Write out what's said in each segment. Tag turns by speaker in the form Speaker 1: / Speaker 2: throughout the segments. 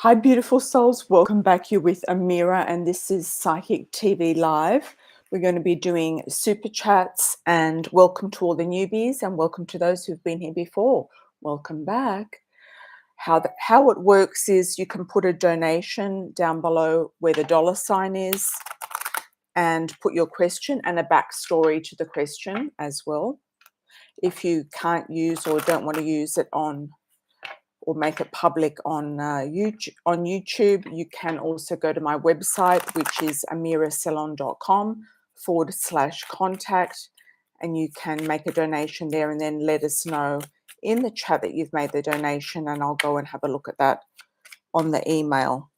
Speaker 1: Hi, beautiful souls. Welcome back. You're with Amira, and this is Psychic TV Live. We're going to be doing super chats, and welcome to all the newbies, and welcome to those who've been here before. Welcome back. How it works is you can put a donation down below where the dollar sign is, and put your question and a backstory to the question as well. If you can't use or don't want to use it on or make it public on YouTube, you can also go to my website, which is amirasalon.com/contact, and you can make a donation there and then let us know in the chat that you've made the donation, and I'll go and have a look at that on the email.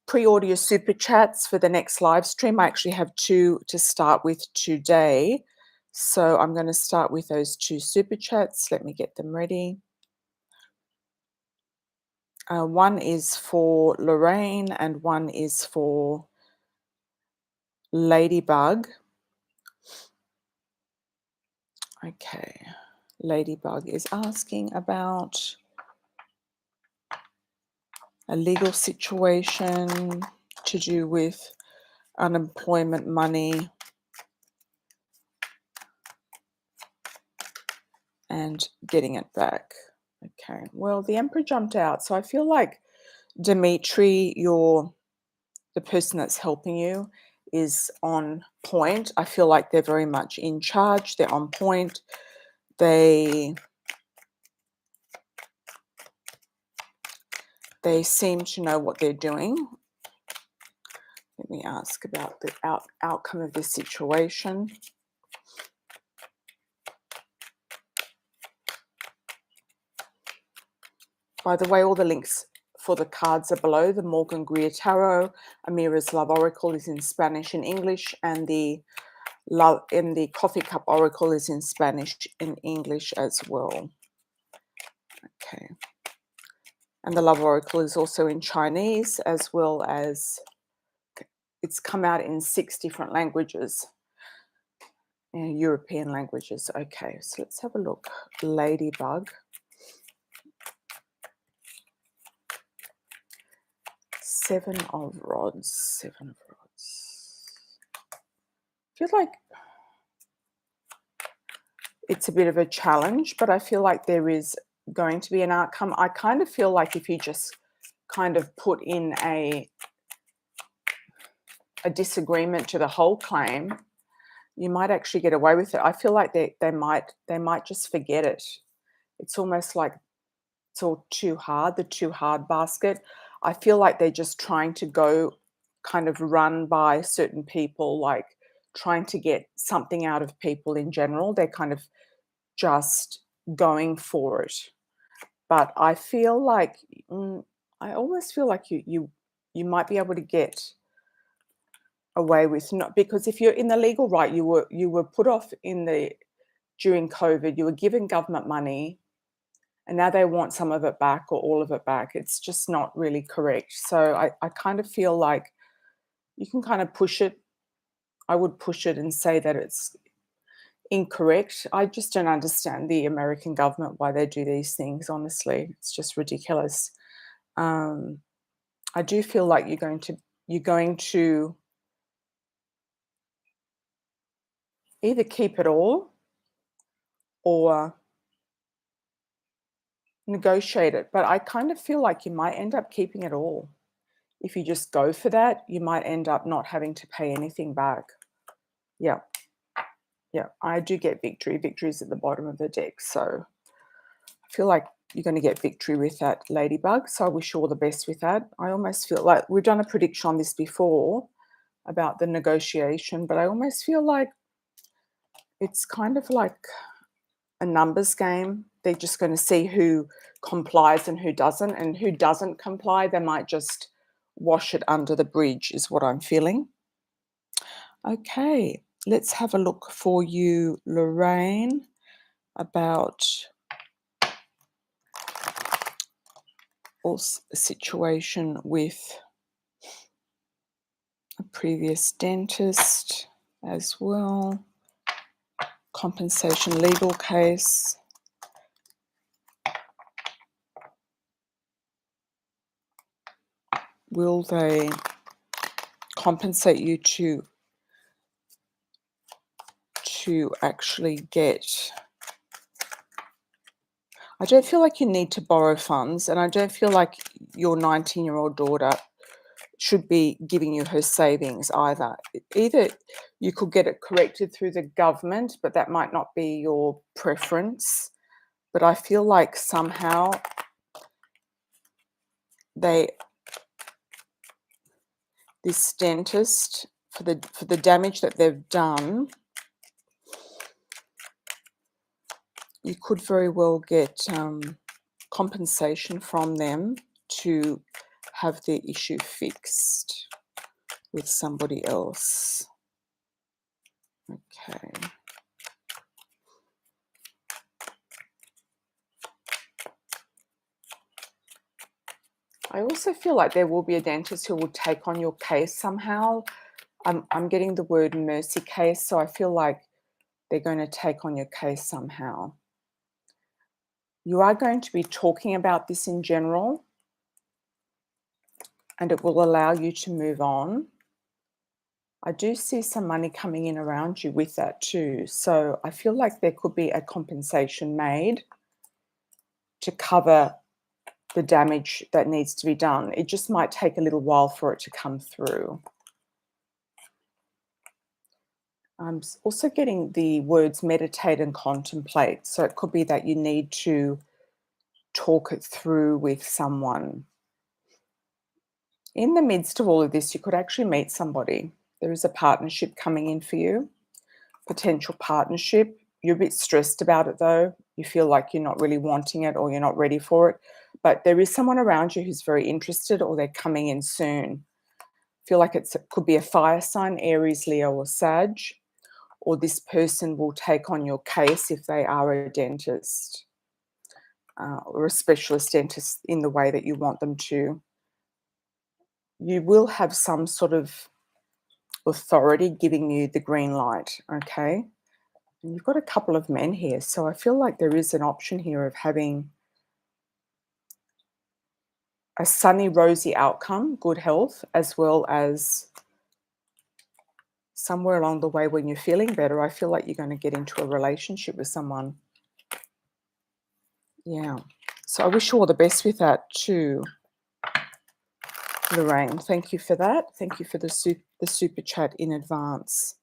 Speaker 1: Pre-order your super chats for the next live stream. I actually have 2 to start with today, so I'm going to start with those 2 super chats. Let me get them ready. One is for Lorraine and one is for Ladybug. Okay, Ladybug is asking about a legal situation to do with unemployment money and getting it back. Okay, well, the Emperor jumped out, so I feel like Dimitri, the person that's helping you, is on point. I feel like they're very much in charge. They're on point. They seem to know what they're doing. Let me ask about the outcome of this situation. By the way, all the links for the cards are below. The Morgan Greer Tarot, Amira's Love Oracle is in Spanish and English, and the Coffee Cup Oracle is in Spanish and English as well. Okay. And the Love Oracle is also in Chinese, as well as it's come out in 6 different languages, European languages. Okay, so let's have a look. Ladybug. 7 of Rods. 7 of Rods. I feel like it's a bit of a challenge, but I feel like there is going to be an outcome. I kind of feel like if you just kind of put in a disagreement to the whole claim, you might actually get away with it. I feel like they might just forget it. It's almost like it's all too hard, the too hard basket. I feel like they're just trying to go kind of run by certain people, like trying to get something out of people in general. They're kind of just going for it. But I feel like I almost feel like you might be able to get away with not, because if you're in the legal right, you were put off during COVID, you were given government money, and now they want some of it back or all of it back. It's just not really correct. So I kind of feel like you can kind of push it. I would push it and say that it's incorrect. I just don't understand the American government, why they do these things, honestly. It's just ridiculous. I do feel like you're going to either keep it all or negotiate it. But I kind of feel like you might end up keeping it all. If you just go for that, you might end up not having to pay anything back. Yeah. Yeah, I do get victory. Victory's at the bottom of the deck. So I feel like you're going to get victory with that, Ladybug. So I wish you all the best with that. I almost feel like we've done a prediction on this before about the negotiation, but I almost feel like it's kind of like a numbers game. They're just going to see who complies and who doesn't. And who doesn't comply, they might just wash it under the bridge, is what I'm feeling. Okay, let's have a look for you, Lorraine, about also a situation with a previous dentist as well. Compensation legal case. Will they compensate you to actually get... I don't feel like you need to borrow funds, and I don't feel like your 19-year-old daughter should be giving you her savings either. Either you could get it corrected through the government, but that might not be your preference. But I feel like somehow this dentist, for the damage that they've done, you could very well get compensation from them to have the issue fixed with somebody else. Okay. I also feel like there will be a dentist who will take on your case somehow. I'm getting the word mercy case, so I feel like they're going to take on your case somehow. You are going to be talking about this in general, and it will allow you to move on. I do see some money coming in around you with that too. So I feel like there could be a compensation made to cover the damage that needs to be done. It just might take a little while for it to come through. I'm also getting the words meditate and contemplate. So it could be that you need to talk it through with someone. In the midst of all of this, you could actually meet somebody. There is a partnership coming in for you, potential partnership. You're a bit stressed about it though. You feel like you're not really wanting it or you're not ready for it. But there is someone around you who's very interested, or they're coming in soon. Feel like it could be a fire sign, Aries, Leo, or Sag. Or this person will take on your case if they are a dentist or a specialist dentist in the way that you want them to. You will have some sort of authority giving you the green light, okay? And you've got a couple of men here, so I feel like there is an option here of having a sunny, rosy outcome, good health, as well as somewhere along the way when you're feeling better, I feel like you're going to get into a relationship with someone. Yeah. So I wish you all the best with that too, Lorraine. Thank you for that. Thank you for the super chat in advance.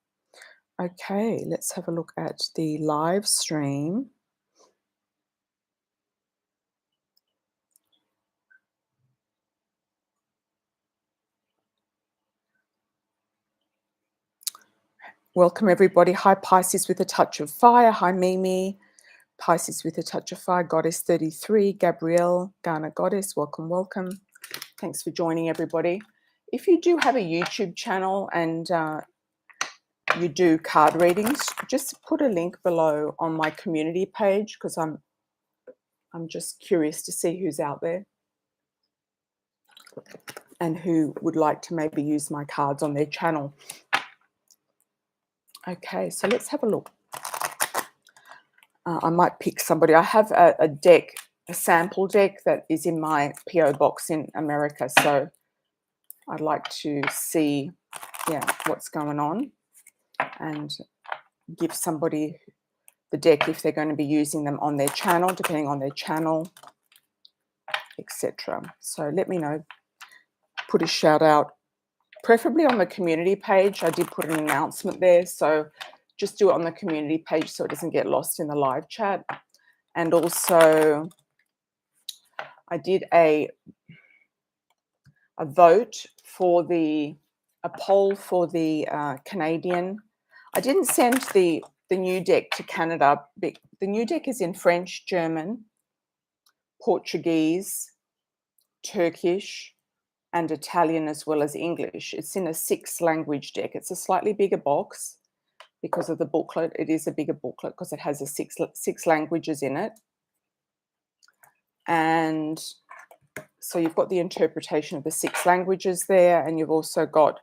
Speaker 1: Okay, let's have a look at the live stream. Welcome everybody. Hi Pisces with a touch of fire. Hi Mimi. Pisces with a touch of fire. Goddess 33. Gabrielle. Garner Goddess. Welcome, welcome. Thanks for joining everybody. If you do have a YouTube channel and you do card readings, just put a link below on my community page, because I'm just curious to see who's out there and who would like to maybe use my cards on their channel. Okay, so let's have a look. I might pick somebody. I have a deck, a sample deck that is in my PO box in America, so I'd like to see, what's going on and give somebody the deck if they're going to be using them on their channel, depending on their channel, etc. So let me know. Put a shout out, preferably on the community page. I did put an announcement there, so just do it on the community page so it doesn't get lost in the live chat. And also, I did a vote for a poll for the Canadian. I didn't send the new deck to Canada. The new deck is in French, German, Portuguese, Turkish, and Italian, as well as English. It's in a 6-language deck. It's a slightly bigger box because of the booklet. It is a bigger booklet because it has a six languages in it. And so you've got the interpretation of the 6 languages there, and you've also got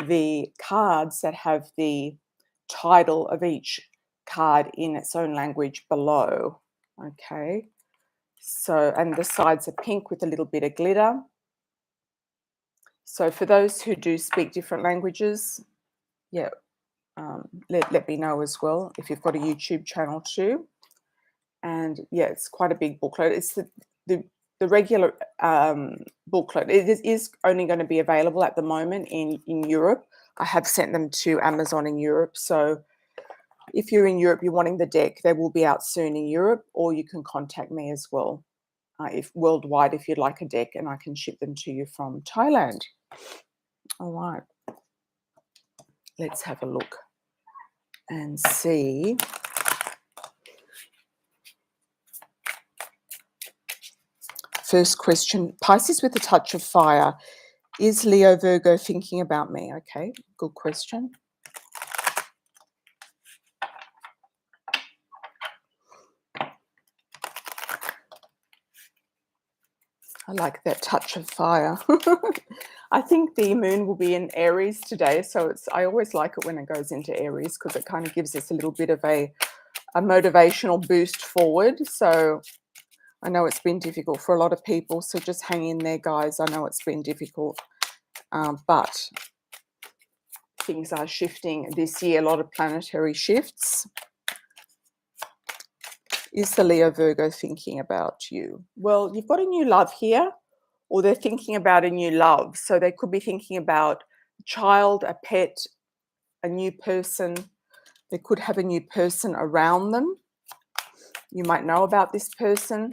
Speaker 1: the cards that have the title of each card in its own language below. Okay. So, and the sides are pink with a little bit of glitter. So for those who do speak different languages, yeah, let me know as well if you've got a YouTube channel too. And yeah, it's quite a big booklet. It's the regular booklet. It is only going to be available at the moment in Europe. I have sent them to Amazon in Europe. So if you're in Europe, you're wanting the deck, they will be out soon in Europe, or you can contact me as well, if worldwide, if you'd like a deck, and I can ship them to you from Thailand. All right. Let's have a look and see. First question, Pisces with a touch of fire. Is Leo Virgo thinking about me? Okay, good question. I like that touch of fire. I think the moon will be in Aries today, so I always like it when it goes into Aries because it kind of gives us a little bit of a motivational boost forward. So I know it's been difficult for a lot of people, so just hang in there, guys. I know it's been difficult, but things are shifting this year, a lot of planetary shifts. Is the Leo Virgo thinking about you? Well, you've got a new love here, or they're thinking about a new love. So they could be thinking about a child, a pet, a new person. They could have a new person around them. You might know about this person.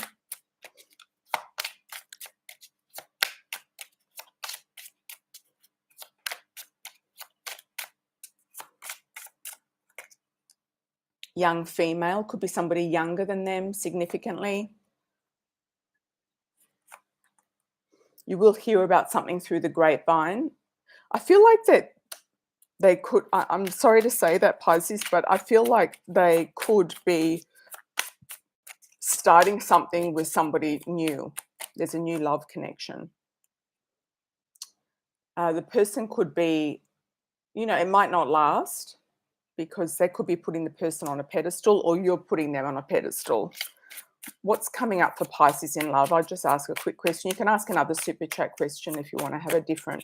Speaker 1: Young female, could be somebody younger than them significantly. You will hear about something through the grapevine. I feel like that they could, I'm sorry to say that, Pisces, but I feel like they could be starting something with somebody new. There's a new love connection. The person could be, it might not last because they could be putting the person on a pedestal, or you're putting them on a pedestal. What's coming up for Pisces in love? I'll just ask a quick question. You can ask another super chat question if you want to have a different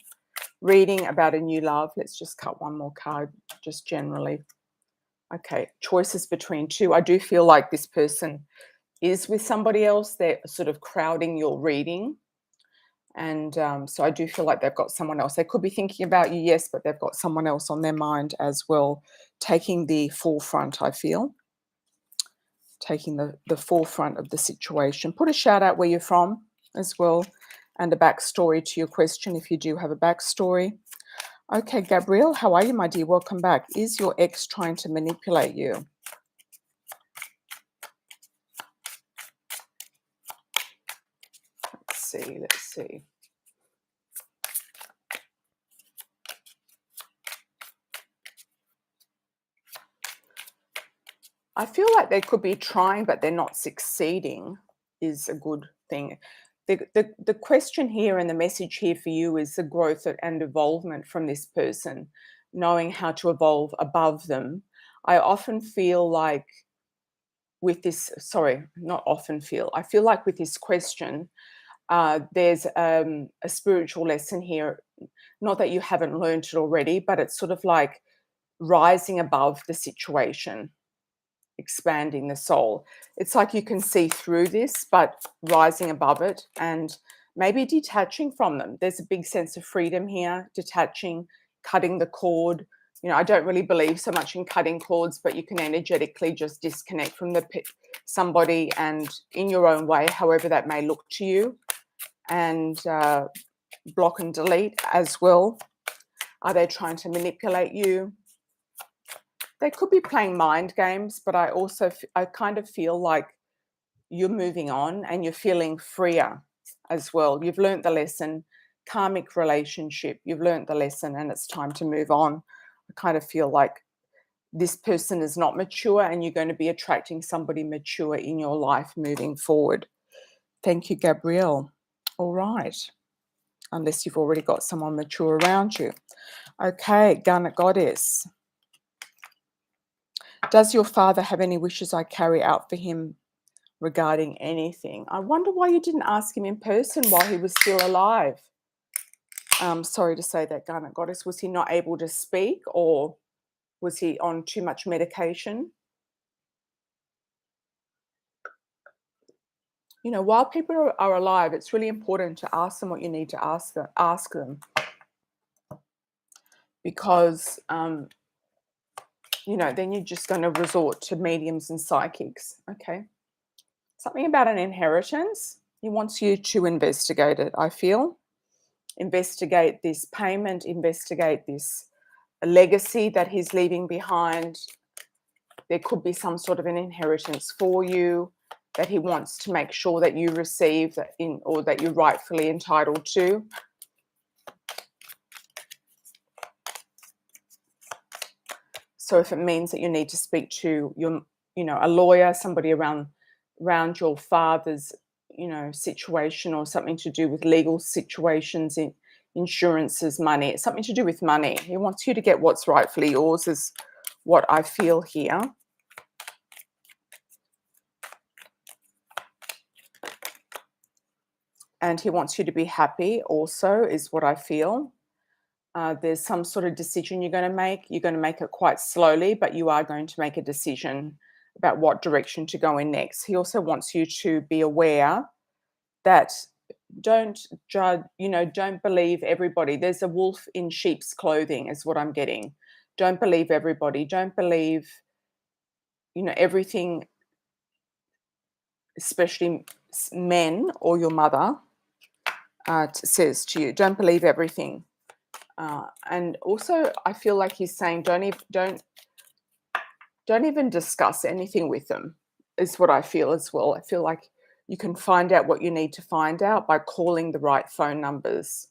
Speaker 1: reading about a new love. Let's just cut one more card, just generally. Okay, choices between two. I do feel like this person is with somebody else. They're sort of crowding your reading. And so I do feel like they've got someone else. They could be thinking about you, yes, but they've got someone else on their mind as well, taking the forefront, I feel. Taking the forefront of the situation. Put a shout out where you're from as well, and a backstory to your question if you do have a backstory. Okay, Gabrielle, how are you, my dear? Welcome back. Is your ex trying to manipulate you? Let's see. I feel like they could be trying, but they're not succeeding, is a good thing. The question here and the message here for you is the growth and evolvement from this person, knowing how to evolve above them. I often feel like with this, I feel like with this question, there's a spiritual lesson here. Not that you haven't learned it already, but it's sort of like rising above the situation, expanding the soul. It's like you can see through this, but rising above it and maybe detaching from them. There's a big sense of freedom here, detaching, cutting the cord. I don't really believe so much in cutting cords, but you can energetically just disconnect from somebody and in your own way, however that may look to you, and block and delete as well. Are they trying to manipulate you? They could be playing mind games, but I kind of feel like you're moving on and you're feeling freer as well. You've learned the lesson, karmic relationship, you've learned the lesson and it's time to move on. I kind of feel like this person is not mature and you're going to be attracting somebody mature in your life moving forward. Thank you, Gabrielle. All right. Unless you've already got someone mature around you. Okay, Garner Goddess. Does your father have any wishes I carry out for him regarding anything? I wonder why you didn't ask him in person while he was still alive. Sorry to say that, Garnet Goddess. Was he not able to speak, or was he on too much medication? You know, while people are alive, it's really important to ask them what you need to ask them, because you know, then you're just going to resort to mediums and psychics. Okay. Something about an inheritance. He wants you to investigate it, I feel. Investigate this payment, investigate this legacy that he's leaving behind. There could be some sort of an inheritance for you that he wants to make sure that you receive or that you're rightfully entitled to. So if it means that you need to speak to a lawyer, somebody around your father's, situation, or something to do with legal situations, insurances, money, it's something to do with money. He wants you to get what's rightfully yours, is what I feel here. And he wants you to be happy also, is what I feel. There's some sort of decision you're going to make. You're going to make it quite slowly, but you are going to make a decision about what direction to go in next. He also wants you to be aware that don't judge, don't believe everybody. There's a wolf in sheep's clothing, is what I'm getting. Don't believe everybody. Don't believe, everything, especially men or your mother says to you. Don't believe everything. And also, I feel like he's saying don't even discuss anything with them, is what I feel as well. I feel like you can find out what you need to find out by calling the right phone numbers.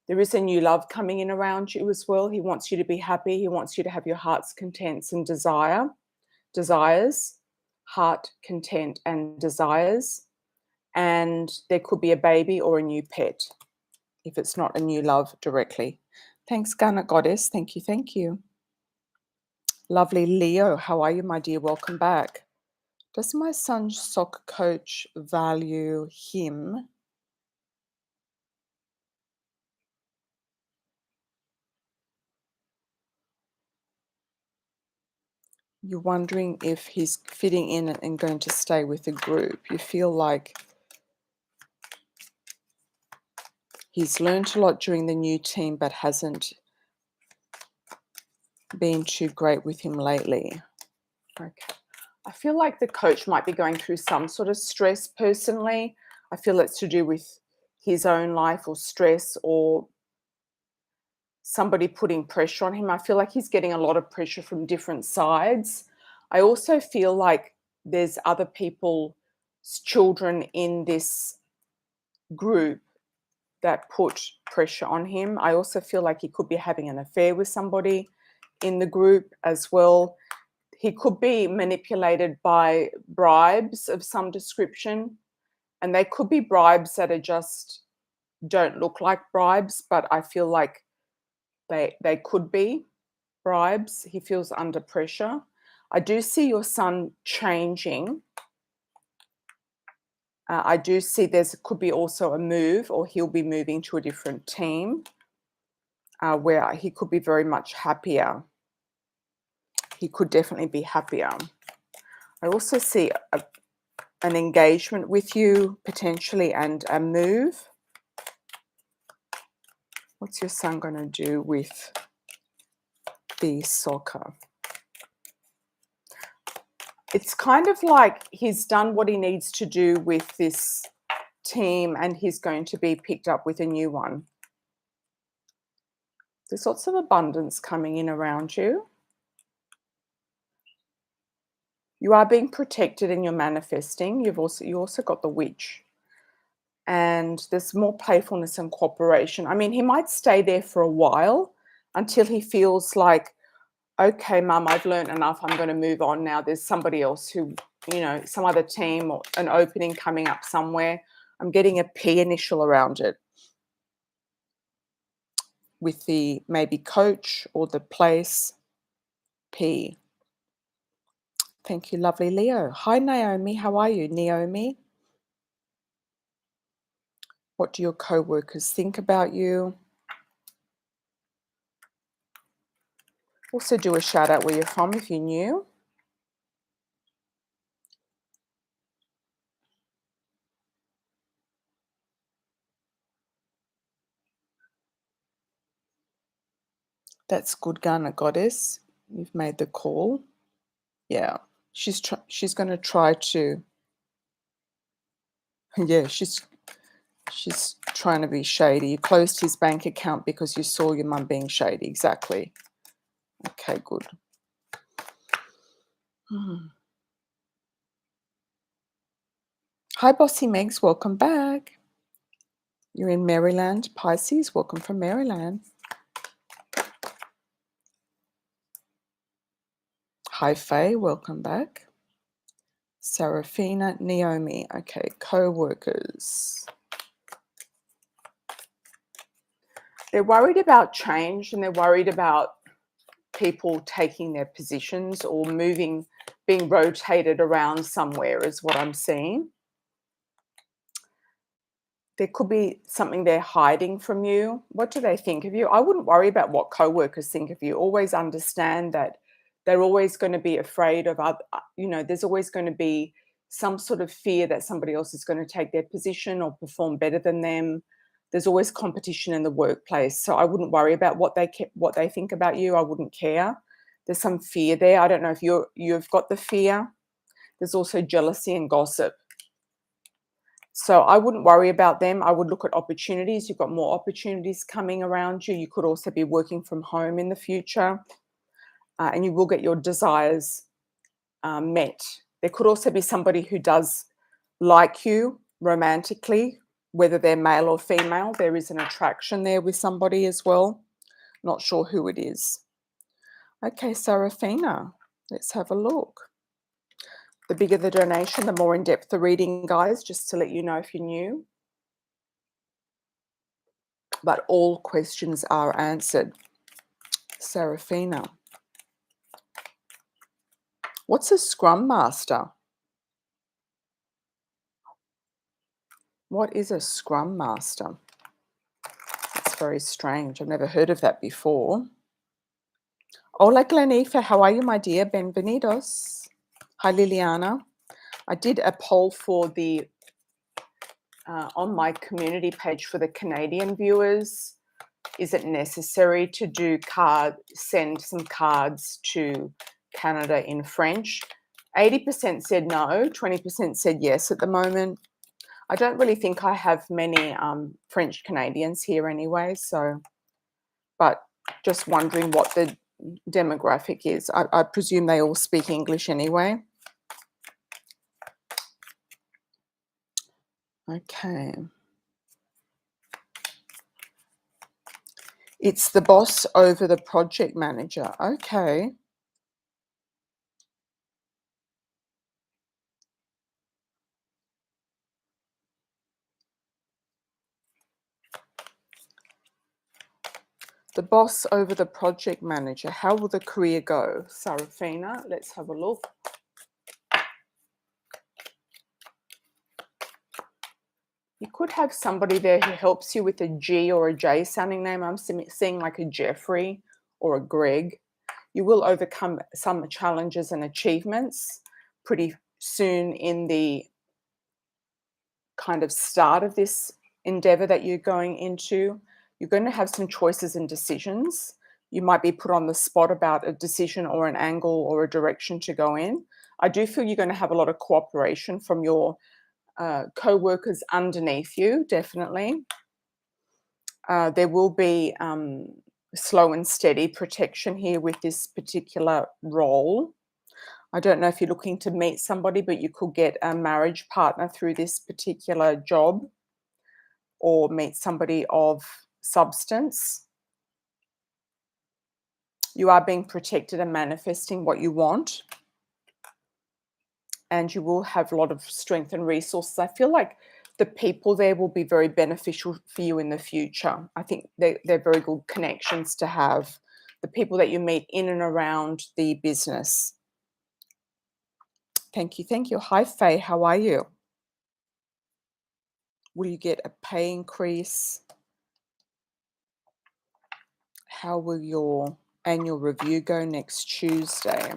Speaker 1: There is a new love coming in around you as well. He wants you to be happy. He wants you to have your heart's contents and desires, heart content and desires. And there could be a baby or a new pet, if it's not a new love directly. Thanks, Garner Goddess. Thank you. Thank you. Lovely Leo. How are you, my dear? Welcome back. Does my son's soccer coach value him? You're wondering if he's fitting in and going to stay with the group. You feel like he's learned a lot during the new team, but hasn't been too great with him lately. Okay. I feel like the coach might be going through some sort of stress personally. I feel it's to do with his own life or stress, or somebody putting pressure on him. I feel like he's getting a lot of pressure from different sides. I also feel like there's other people's children in this group that put pressure on him. I also feel like he could be having an affair with somebody in the group as well. He could be manipulated by bribes of some description, and they could be bribes that are just don't look like bribes, but I feel like they could be bribes. He feels under pressure. I do see your son changing. I do see could be also a move, or he'll be moving to a different team where he could be very much happier. He could definitely be happier. I also see an engagement with you potentially, and a move. What's your son going to do with the soccer? It's kind of like he's done what he needs to do with this team, and he's going to be picked up with a new one. There's lots of abundance coming in around you. You are being protected and you're manifesting. You also got the witch. And there's more playfulness and cooperation. I mean, he might stay there for a while until he feels like, okay, Mum, I've learned enough. I'm going to move on now. There's somebody else who, some other team or an opening coming up somewhere. I'm getting a P initial around it, with the maybe coach or the place. P. Thank you, lovely Leo. Hi, Naomi. How are you, Naomi? What do your co-workers think about you? Also do a shout out where you're from if you're new. That's good, Garner Goddess. You've made the call. Yeah, she's going to try to. Yeah, she's trying to be shady. You closed his bank account because you saw your mum being shady. Exactly. Okay, good. Hi, Bossy Megs. Welcome back. You're in Maryland, Pisces. Welcome from Maryland. Hi, Faye. Welcome back. Seraphina, Naomi. Okay, co-workers. They're worried about change and they're worried about people taking their positions or moving, being rotated around somewhere is what I'm seeing. There could be something they're hiding from you. What do they think of you? I wouldn't worry about what co-workers think of you. Always understand that they're always going to be afraid of other, there's always going to be some sort of fear that somebody else is going to take their position or perform better than them. There's always competition in the workplace. So I wouldn't worry about what they think about you. I wouldn't care. There's some fear there. I don't know if you've got the fear. There's also jealousy and gossip. So I wouldn't worry about them. I would look at opportunities. You've got more opportunities coming around you. You could also be working from home in the future, and you will get your desires met. There could also be somebody who does like you romantically, whether they're male or female. There is an attraction there with somebody as well. Not sure who it is. Okay, Seraphina, let's have a look. The bigger the donation, the more in-depth the reading, guys, just to let you know if you're new. But all questions are answered. Seraphina. What's a Scrum Master? What is a Scrum Master? That's very strange. I've never heard of that before. Hola, Glennie. How are you, my dear? Bienvenidos. Hi, Liliana. I did a poll for the on my community page for the Canadian viewers. Is it necessary to send some cards to Canada in French? 80% said no, 20% said yes at the moment. I don't really think I have many French Canadians here anyway, so, but just wondering what the demographic is. I presume they all speak English anyway. Okay. It's the boss over the project manager. Okay. The boss over the project manager. How will the career go? Seraphina, let's have a look. You could have somebody there who helps you with a G or a J sounding name. I'm seeing like a Jeffrey or a Greg. You will overcome some challenges and achievements pretty soon in the kind of start of this endeavor that you're going into. You're going to have some choices and decisions. You might be put on the spot about a decision or an angle or a direction to go in. I do feel you're going to have a lot of cooperation from your co-workers underneath you, definitely. There will be slow and steady protection here with this particular role. I don't know if you're looking to meet somebody, but you could get a marriage partner through this particular job or meet somebody of substance. You are being protected and manifesting what you want. And you will have a lot of strength and resources. I feel like the people there will be very beneficial for you in the future. I think they're very good connections to have. The people that you meet in and around the business. Thank you. Thank you. Hi, Faye. How are you? Will you get a pay increase? How will your annual review go next Tuesday.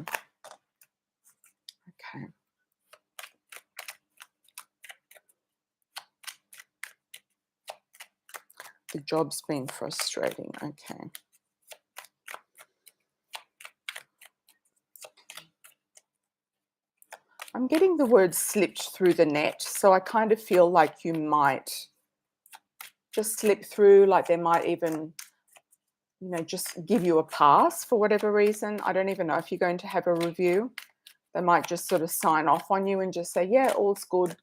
Speaker 1: Okay. The job's been frustrating. Okay. I'm getting the word slipped through the net, so I kind of feel like you might just slip through, like they might even, you know, just give you a pass for whatever reason. I don't even know if you're going to have a review. They might just sort of sign off on you and just say, yeah, all's good,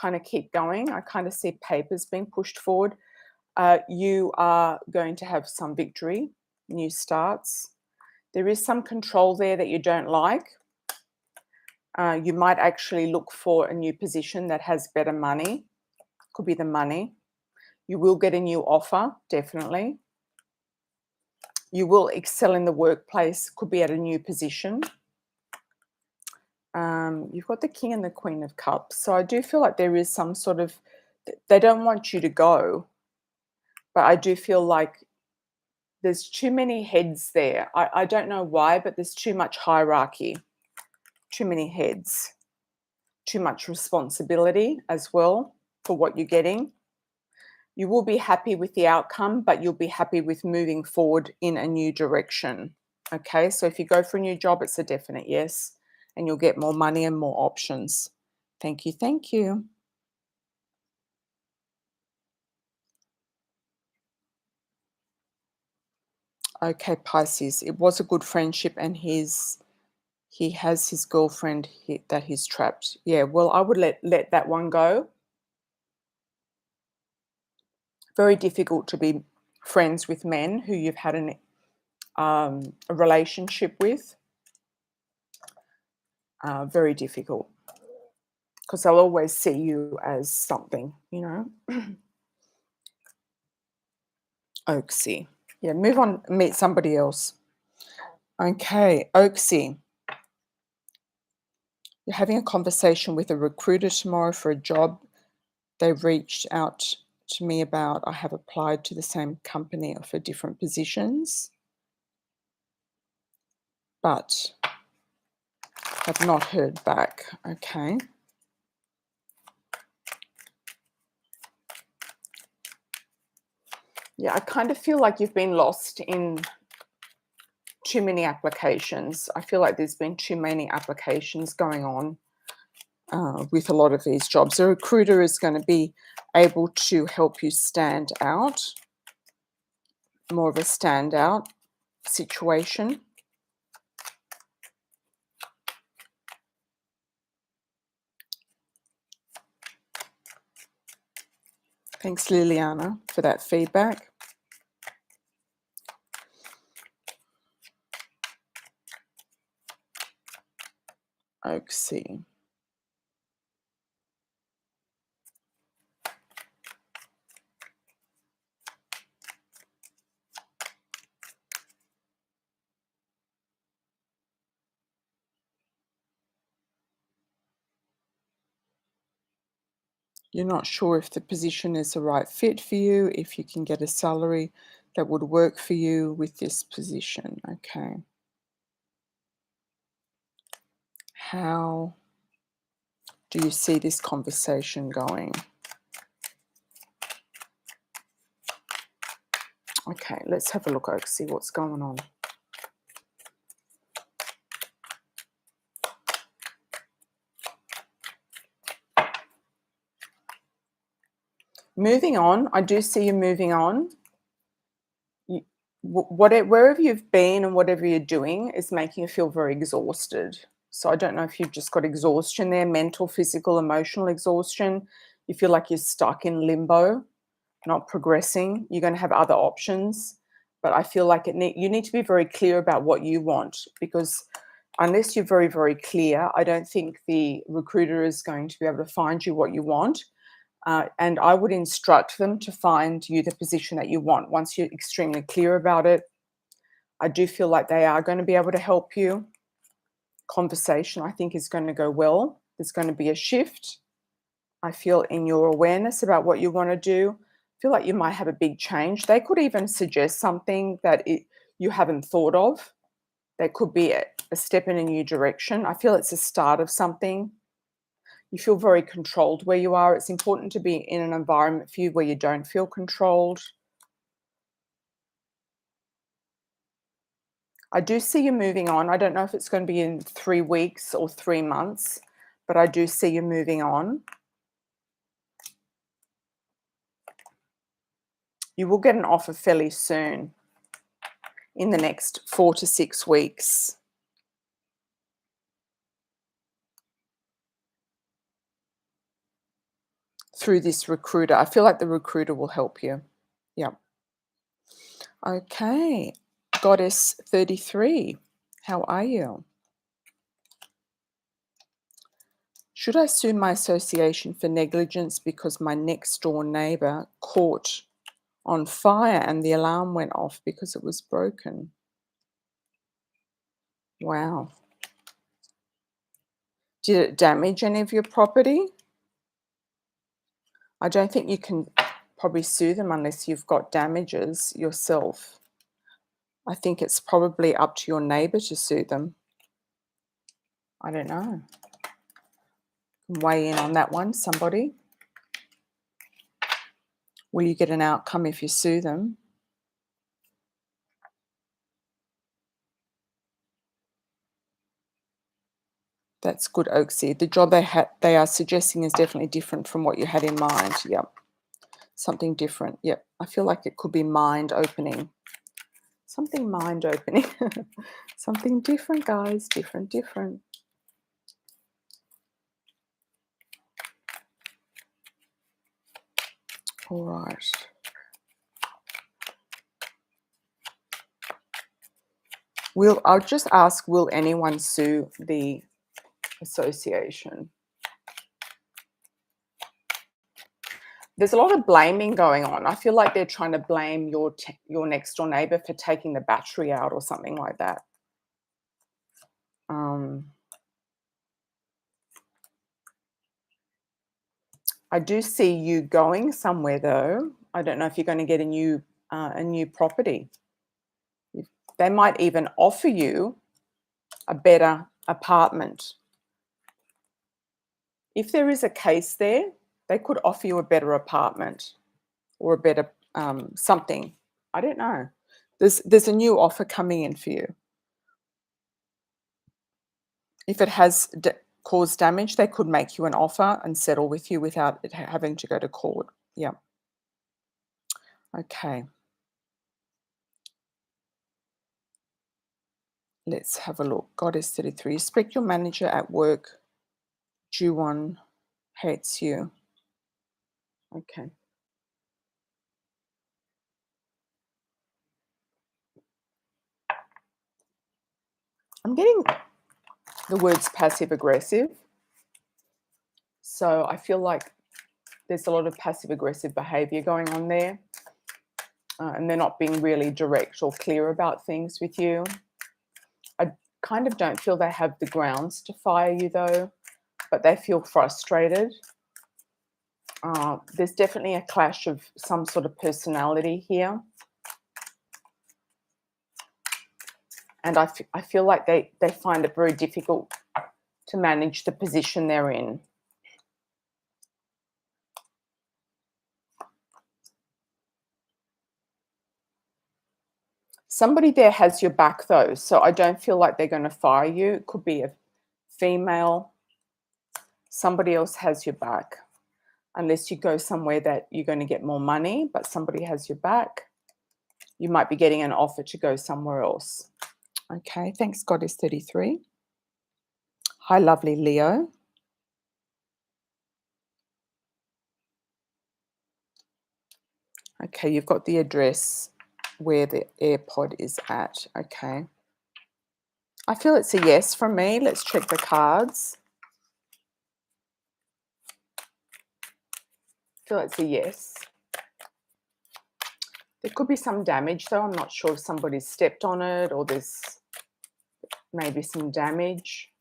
Speaker 1: kind of keep going. I kind of see papers being pushed forward. You are going to have some victory, new starts. There is some control there that you don't like. You might actually look for a new position that has better money. Could be the money. You will get a new offer, definitely. You will excel in the workplace, could be at a new position. You've got the King and the Queen of Cups. So I do feel like there is some sort of, they don't want you to go, but I do feel like there's too many heads there. I don't know why, but there's too much hierarchy, too many heads, too much responsibility as well for what you're getting. You will be happy with the outcome, but you'll be happy with moving forward in a new direction. Okay, so if you go for a new job, it's a definite yes, and you'll get more money and more options. Thank you. Thank you. Okay, Pisces, it was a good friendship, and he has his girlfriend that he's trapped. Yeah, well, I would let that one go. Very difficult to be friends with men who you've had a relationship with. Very difficult, because they'll always see you as something, you know. Oaksy. Yeah, move on, meet somebody else. Okay, Oaksy. You're having a conversation with a recruiter tomorrow for a job they reached out to me about. I have applied to the same company for different positions, but have not heard back. Okay. Yeah, I kind of feel like you've been lost in too many applications. I feel like there's been too many applications going on with a lot of these jobs. A recruiter is going to be able to help you stand out, more of a standout situation. Thanks, Liliana, for that feedback. Oaksy. You're not sure if the position is the right fit for you, if you can get a salary that would work for you with this position. Okay. How do you see this conversation going? Okay, let's have a look, see what's going on. Moving on, I do see you moving on. Wherever you've been and whatever you're doing is making you feel very exhausted. So I don't know if you've just got exhaustion there, mental, physical, emotional exhaustion. You feel like you're stuck in limbo, not progressing. You're going to have other options, but I feel like you need to be very clear about what you want, because unless you're very, very clear, I don't think the recruiter is going to be able to find you what you want. And I would instruct them to find you the position that you want. Once you're extremely clear about it, I do feel like they are going to be able to help you. Conversation, I think, is going to go well. There's going to be a shift. I feel in your awareness about what you want to do. I feel like you might have a big change. They could even suggest something that you haven't thought of. That could be a step in a new direction. I feel it's a start of something. You feel very controlled where you are. It's important to be in an environment for you where you don't feel controlled. I do see you moving on. I don't know if it's going to be in 3 weeks or 3 months, but I do see you moving on. You will get an offer fairly soon, in the next 4 to 6 weeks. Through this recruiter. I feel like the recruiter will help you. Yeah. Okay. Goddess 33. How are you? Should I sue my association for negligence because my next door neighbor caught on fire and the alarm went off because it was broken? Wow. Did it damage any of your property? I don't think you can probably sue them unless you've got damages yourself. I think it's probably up to your neighbor to sue them. I don't know. Weigh in on that one, somebody. Will you get an outcome if you sue them? That's good, Oaksy. The job they are suggesting is definitely different from what you had in mind. Yep. Something different. Yep. I feel like it could be mind opening. Something mind opening. Something different, guys. Different. All right. I'll just ask, will anyone sue the association? There's a lot of blaming going on. I feel like they're trying to blame your next door neighbor for taking the battery out or something like that. I do see you going somewhere though. I don't know if you're going to get a new property. They might even offer you a better apartment. If there is a case there, they could offer you a better apartment or a better something. I don't know. There's a new offer coming in for you. If it has caused damage, they could make you an offer and settle with you without it having to go to court. Yeah. Okay. Let's have a look. Goddess 33. Respect your manager at work. Juwon hates you. Okay. I'm getting the words passive aggressive. So I feel like there's a lot of passive aggressive behavior going on there. And they're not being really direct or clear about things with you. I kind of don't feel they have the grounds to fire you though, but they feel frustrated. There's definitely a clash of some sort of personality here. And I feel like they find it very difficult to manage the position they're in. Somebody there has your back though, so I don't feel like they're going to fire you. It could be a female. Somebody else has your back. Unless you go somewhere that you're going to get more money, but somebody has your back. You might be getting an offer to go somewhere else. Okay, thanks, Goddess 33. Hi, lovely Leo. Okay, you've got the address where the AirPod is at. Okay. I feel it's a yes from me. Let's check the cards. I feel it's a yes. There could be some damage though. I'm not sure if somebody's stepped on it or there's maybe some damage.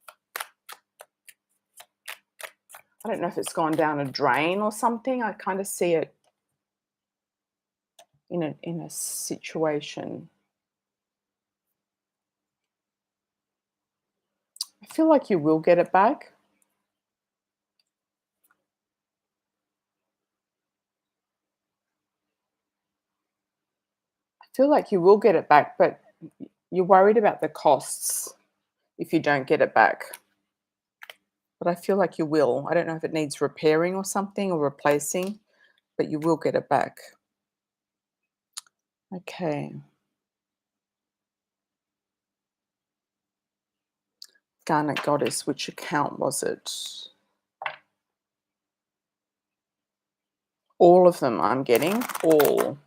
Speaker 1: I don't know if it's gone down a drain or something. I kind of see it in a situation. I feel like you will get it back. I feel like you will get it back, but you're worried about the costs if you don't get it back. But I feel like you will. I don't know if it needs repairing or something or replacing, but you will get it back. Okay. Garner Goddess, which account was it? All of them I'm getting, all.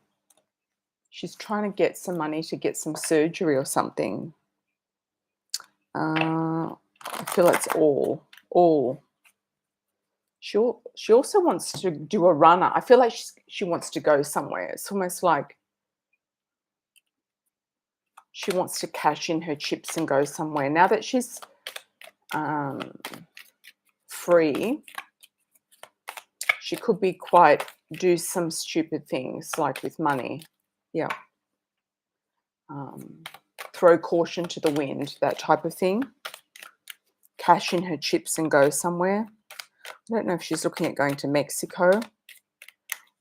Speaker 1: She's trying to get some money to get some surgery or something. I feel it's all. She also wants to do a runner. I feel like she wants to go somewhere. It's almost like she wants to cash in her chips and go somewhere. Now that she's free, she could be do some stupid things like with money. Yeah. Throw caution to the wind, that type of thing. Cash in her chips and go somewhere. I don't know if she's looking at going to Mexico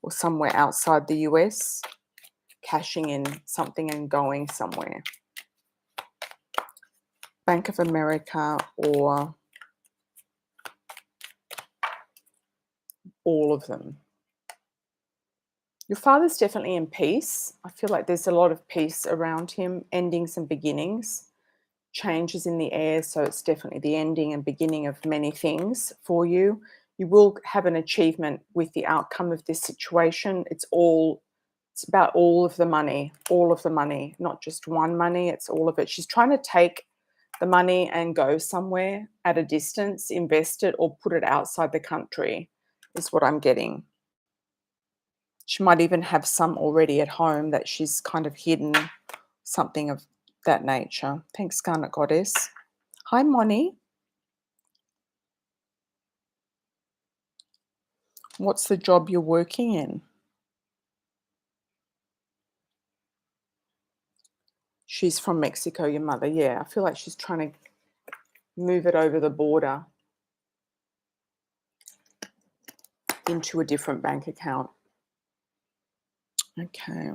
Speaker 1: or somewhere outside the US, cashing in something and going somewhere. Bank of America or all of them. Your father's definitely in peace. I feel like there's a lot of peace around him, endings and beginnings, changes in the air. So it's definitely the ending and beginning of many things for you. You will have an achievement with the outcome of this situation. It's about all of the money, not just one money. It's all of it. She's trying to take the money and go somewhere at a distance, invest it or put it outside the country is what I'm getting. She might even have some already at home that she's kind of hidden, something of that nature. Thanks, Garner Goddess. Hi, Moni. What's the job you're working in? She's from Mexico, your mother. Yeah, I feel like she's trying to move it over the border into a different bank account. Okay.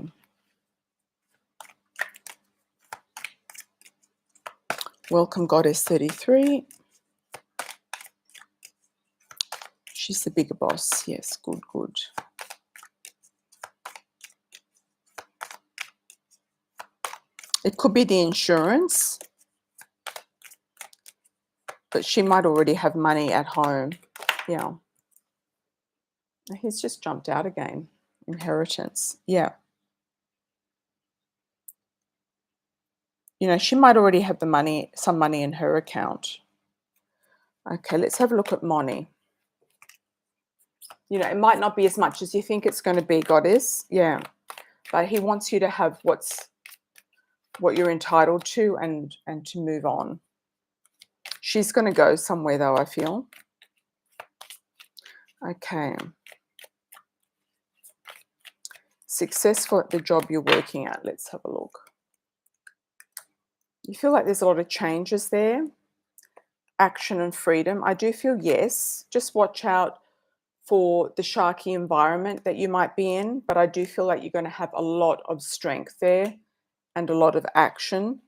Speaker 1: Welcome, Goddess 33. She's the bigger boss. Yes, good, good. It could be the insurance, but she might already have money at home. Yeah. He's just jumped out again. Inheritance. Yeah. You know, she might already have the money, some money in her account. Okay, let's have a look at Moni. You know, it might not be as much as you think it's going to be, Goddess. Yeah. But he wants you to have what you're entitled to and to move on. She's going to go somewhere though, I feel. Okay. Successful at the job you're working at. Let's have a look. You feel like there's a lot of changes there. Action and freedom. I do feel yes. Just watch out for the sharky environment that you might be in, but I do feel like you're going to have a lot of strength there and a lot of action.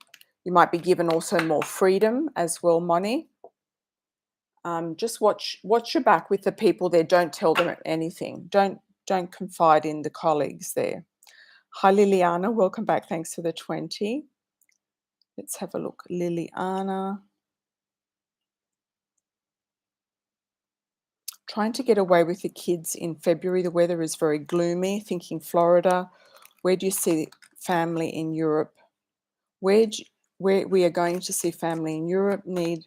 Speaker 1: You might be given also more freedom as well, Moni. Just watch your back with the people there. Don't tell them anything. Don't confide in the colleagues there. Hi, Liliana. Welcome back. Thanks for the 20. Let's have a look. Liliana. Trying to get away with the kids in February. The weather is very gloomy. Thinking Florida. Where do you see family in Europe? Where we are going to see family in Europe. Need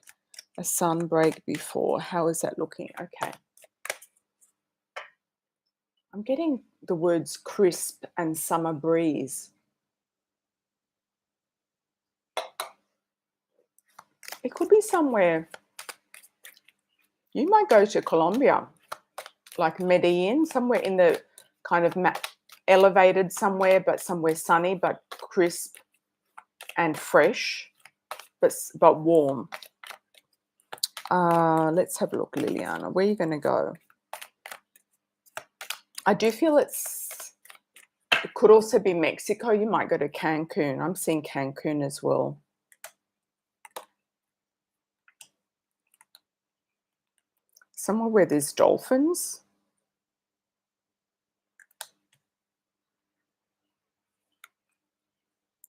Speaker 1: a sun break before. How is that looking? Okay. I'm getting the words crisp and summer breeze. It could be somewhere. You might go to Colombia, like Medellin, somewhere in the kind of elevated somewhere, but somewhere sunny, but crisp and fresh, but warm. Let's have a look, Liliana. Where are you going to go? I do feel it could also be Mexico. You might go to Cancun. I'm seeing Cancun as well. Somewhere where there's dolphins.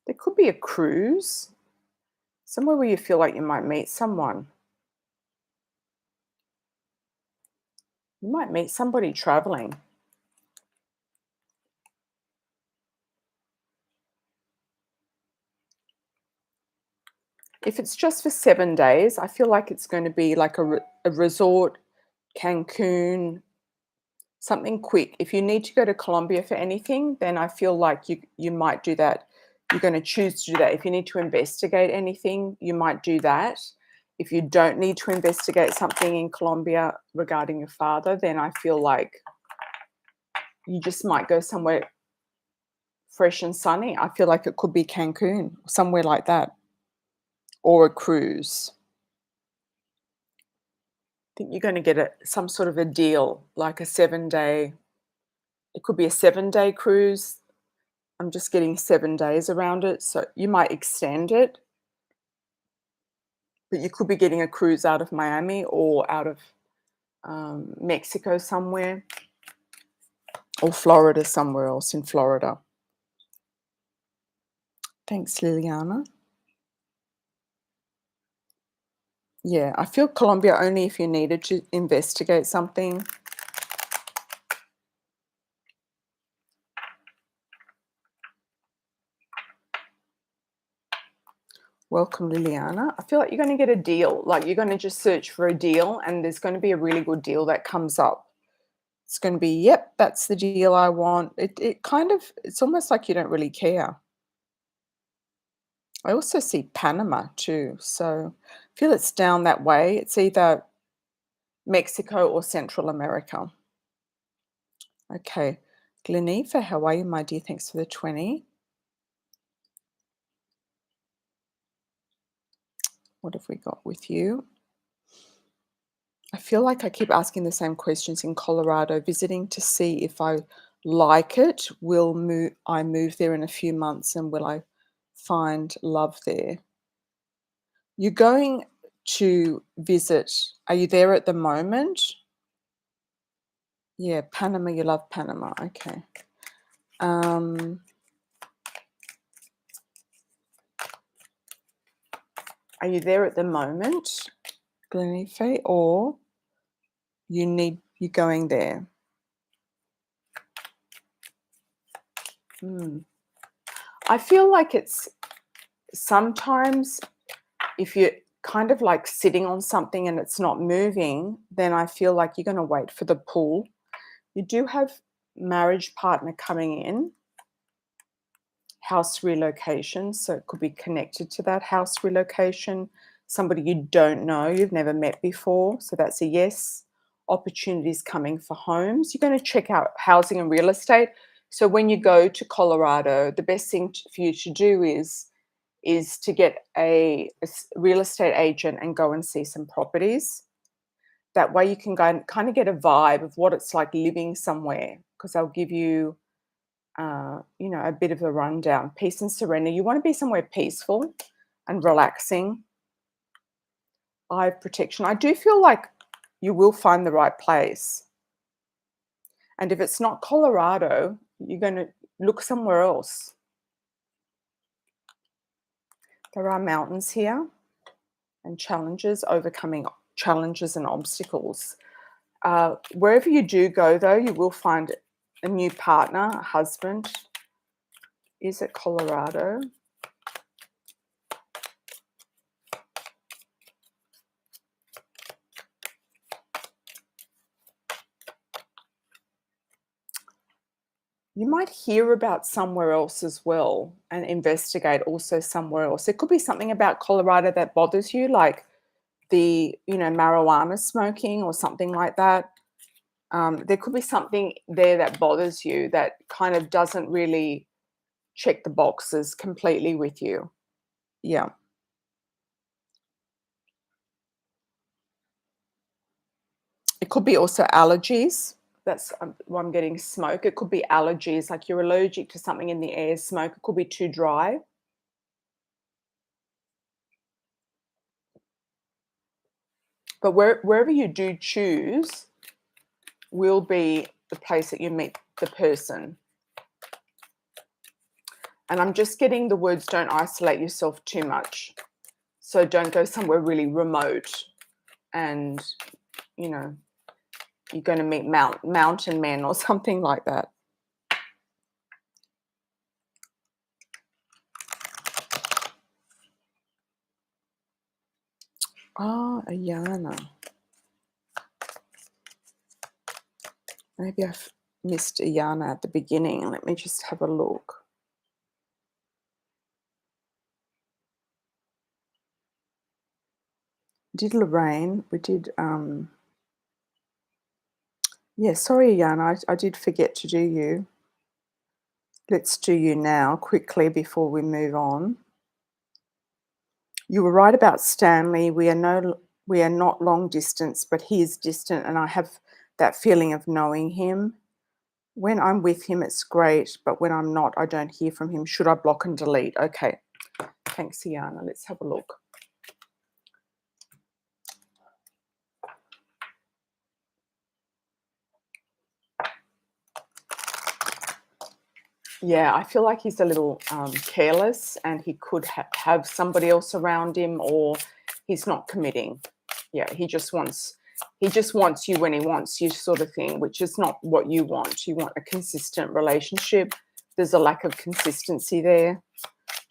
Speaker 1: There could be a cruise. Somewhere where you feel like you might meet someone. You might meet somebody traveling. If it's just for 7 days, I feel like it's going to be like a resort, Cancun, something quick. If you need to go to Colombia for anything, then I feel like you might do that. You're going to choose to do that. If you need to investigate anything, you might do that. If you don't need to investigate something in Colombia regarding your father, then I feel like you just might go somewhere fresh and sunny. I feel like it could be Cancun, somewhere like that, or a cruise. I think you're going to get some sort of a deal, like a 7-day. It could be a 7-day cruise. I'm just getting 7 days around it. So you might extend it, but you could be getting a cruise out of Miami or out of Mexico somewhere, or Florida, somewhere else in Florida. Thanks, Liliana. Yeah, I feel Colombia only if you needed to investigate something. Welcome, Liliana. I feel like you're going to get a deal. Like you're going to just search for a deal and there's going to be a really good deal that comes up. It's going to be, yep, that's the deal I want. It's almost like you don't really care. I also see Panama too. So I feel it's down that way. It's either Mexico or Central America. Okay. Glennie, how are you, my dear? Thanks for the 20. What have we got with you? I feel like I keep asking the same questions in Colorado, visiting to see if I like it. Will I move there in a few months and will I find love there? You're going to visit. Are you there at the moment? Yeah, Panama. You love Panama. Okay. Are you there at the moment, Glennie Faye, or you're going there? I feel like it's sometimes if you're kind of like sitting on something and it's not moving, then I feel like you're going to wait for the pull. You do have marriage partner coming in, house relocation, so it could be connected to that house relocation. Somebody you don't know, you've never met before, so that's a yes. Opportunities coming for homes. You're going to check out housing and real estate. So when you go to Colorado, the best thing for you to do is to get a real estate agent and go and see some properties. That way you can go and kind of get a vibe of what it's like living somewhere, because they'll give you, a bit of a rundown. Peace and serenity. You want to be somewhere peaceful and relaxing. Eye of protection. I do feel like you will find the right place. And if it's not Colorado, you're going to look somewhere else. There are mountains here and challenges, overcoming challenges and obstacles. Wherever you do go, though, you will find a new partner, a husband. Is it Colorado? You might hear about somewhere else as well and investigate also somewhere else. It could be something about Colorado that bothers you, like the, marijuana smoking or something like that. There could be something there that bothers you that kind of doesn't really check the boxes completely with you. Yeah. It could be also allergies. That's why I'm getting smoke. It could be allergies, like you're allergic to something in the air, smoke. It could be too dry. But wherever you do choose will be the place that you meet the person. And I'm just getting the words, don't isolate yourself too much. So don't go somewhere really remote and, you know, you're going to meet mountain men or something like that. Ah, Ayanna. Maybe I've missed Ayanna at the beginning. Let me just have a look. Did Lorraine? We did. Yeah, sorry, Ayanna. I did forget to do you. Let's do you now quickly before we move on. You were right about Stanley. We are not long distance, but he is distant, and I have that feeling of knowing him. When I'm with him, it's great, but when I'm not, I don't hear from him. Should I block and delete? Okay. Thanks, Ayanna. Let's have a look. Yeah, I feel like he's a little careless, and he could have somebody else around him, or he's not committing. Yeah, he just wants you when he wants you, sort of thing, which is not what you want. You want a consistent relationship. There's a lack of consistency there.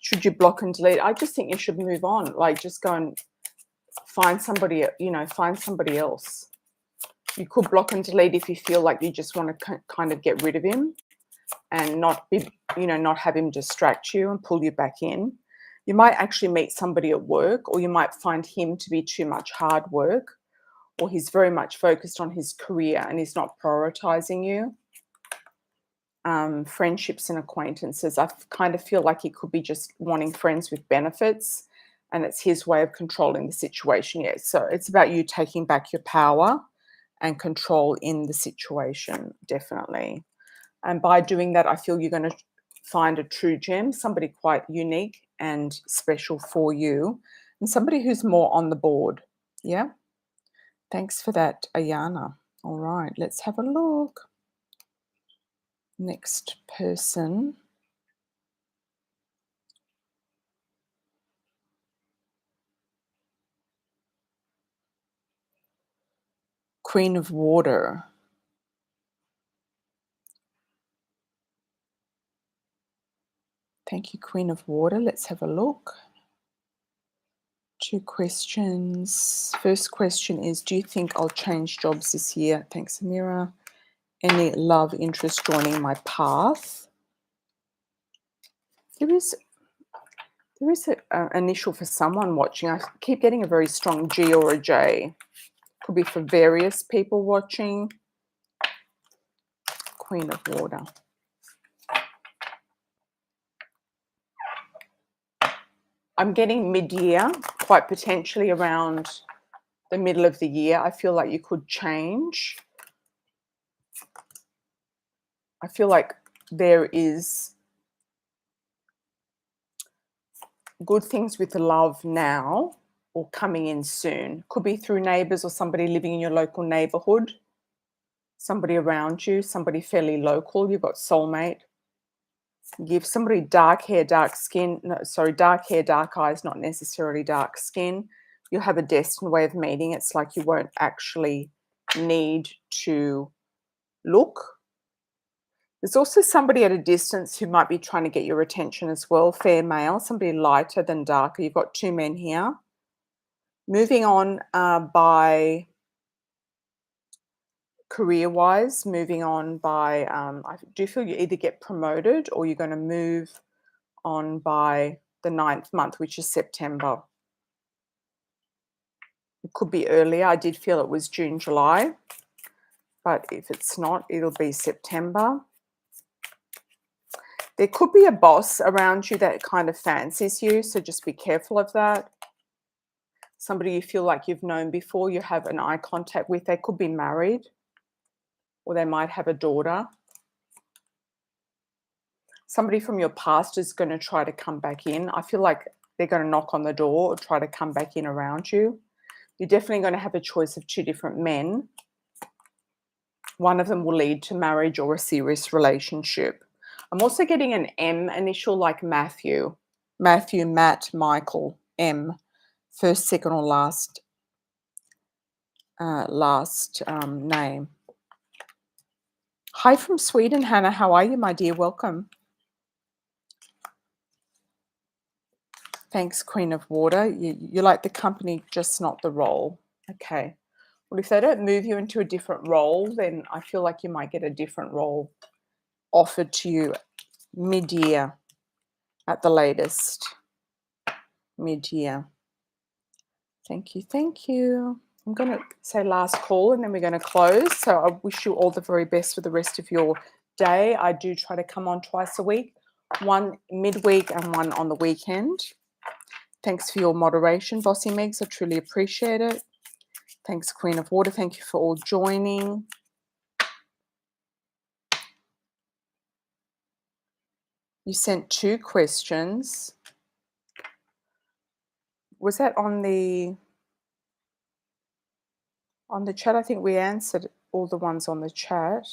Speaker 1: Should you block and delete? I just think you should move on. Like, just go and find somebody, find somebody else. You could block and delete if you feel like you just want to kind of get rid of him and not have him distract you and pull you back in. You might actually meet somebody at work, or you might find him to be too much hard work, or he's very much focused on his career and he's not prioritizing you. Friendships and acquaintances, I kind of feel like he could be just wanting friends with benefits, and it's his way of controlling the situation. Yeah, so it's about you taking back your power and control in the situation, definitely. And by doing that, I feel you're going to find a true gem, somebody quite unique and special for you, and somebody who's more on the board. Yeah. Thanks for that, Ayanna. All right, let's have a look. Next person. Queen of Water. Thank you, Queen of Water. Let's have a look. 2 questions. First question is, do you think I'll change jobs this year? Thanks, Amira. Any love interest joining my path? There is an initial for someone watching. I keep getting a very strong G or a J. Could be for various people watching. Queen of Water. I'm getting mid-year, quite potentially around the middle of the year. I feel like you could change. I feel like there is good things with love now or coming in soon. Could be through neighbors or somebody living in your local neighborhood, somebody around you, somebody fairly local. You've got soulmate. Give somebody dark hair, dark skin. No, sorry, dark hair, dark eyes, not necessarily dark skin. You'll have a destined way of meeting. It's like you won't actually need to look. There's also somebody at a distance who might be trying to get your attention as well. Fair male, somebody lighter than darker. You've got 2 men here. Moving on by career-wise, moving on by, I do feel you either get promoted or you're going to move on by the 9th month, which is September. It could be earlier. I did feel it was June, July. But if it's not, it'll be September. There could be a boss around you that kind of fancies you, so just be careful of that. somebody you feel like you've known before, you have an eye contact with. They could be married or they might have a daughter. Somebody from your past is going to try to come back in. I feel like they're going to knock on the door or try to come back in around you. You're definitely going to have a choice of 2 different men. One of them will lead to marriage or a serious relationship. I'm also getting an M initial like Matthew. Matthew, Matt, Michael, M. First, second, or last name. Hi from Sweden, Hannah. How are you, my dear? Welcome. Thanks, Queen of Water. You like the company, just not the role. Okay. Well, if they don't move you into a different role, then I feel like you might get a different role offered to you mid-year at the latest. Mid-year. Thank you. Thank you. I'm going to say last call and then we're going to close. So I wish you all the very best for the rest of your day. I do try to come on twice a week, one midweek and one on the weekend. Thanks for your moderation, Bossy Megs. I truly appreciate it. Thanks, Queen of Water. Thank you for all joining. You sent 2 questions. Was that on the chat? I think we answered all the ones on the chat.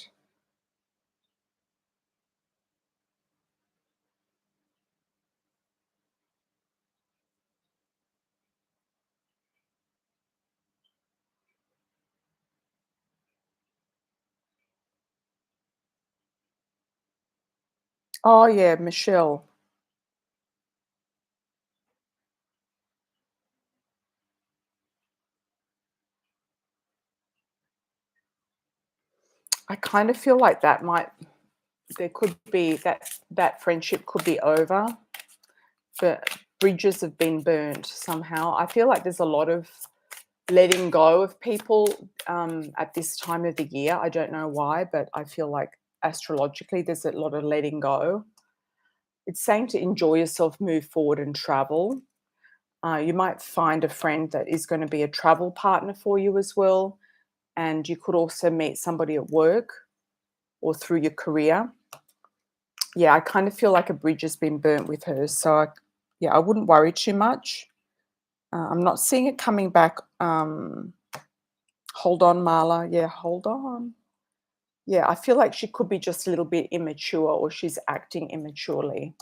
Speaker 1: Oh, yeah, Michelle. I kind of feel like there could be that friendship could be over, but bridges have been burned somehow. I feel like there's a lot of letting go of people at this time of the year. I don't know why, but I feel like astrologically there's a lot of letting go. It's saying to enjoy yourself, move forward and travel. You might find a friend that is going to be a travel partner for you as well. And you could also meet somebody at work or through your career. Yeah, I kind of feel like a bridge has been burnt with her. So, I wouldn't worry too much. I'm not seeing it coming back. Hold on, Marla. Yeah, hold on. Yeah, I feel like she could be just a little bit immature or she's acting immaturely.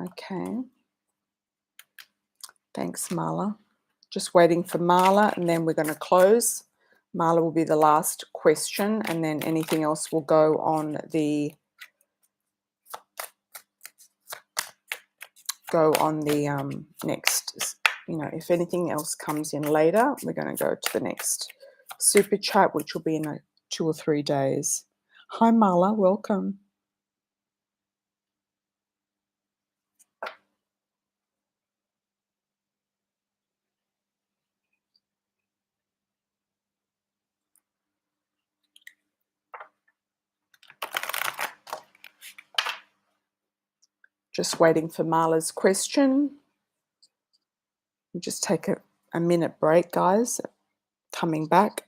Speaker 1: Okay. Thanks, Marla. Just waiting for Marla and then we're going to close. Marla will be the last question and then anything else will go on the next. If anything else comes in later, we're going to go to the next super chat, which will be in 2 or 3 days. Hi, Marla. Welcome. Just waiting for Marla's question. We'll just take a minute break, guys. Coming back.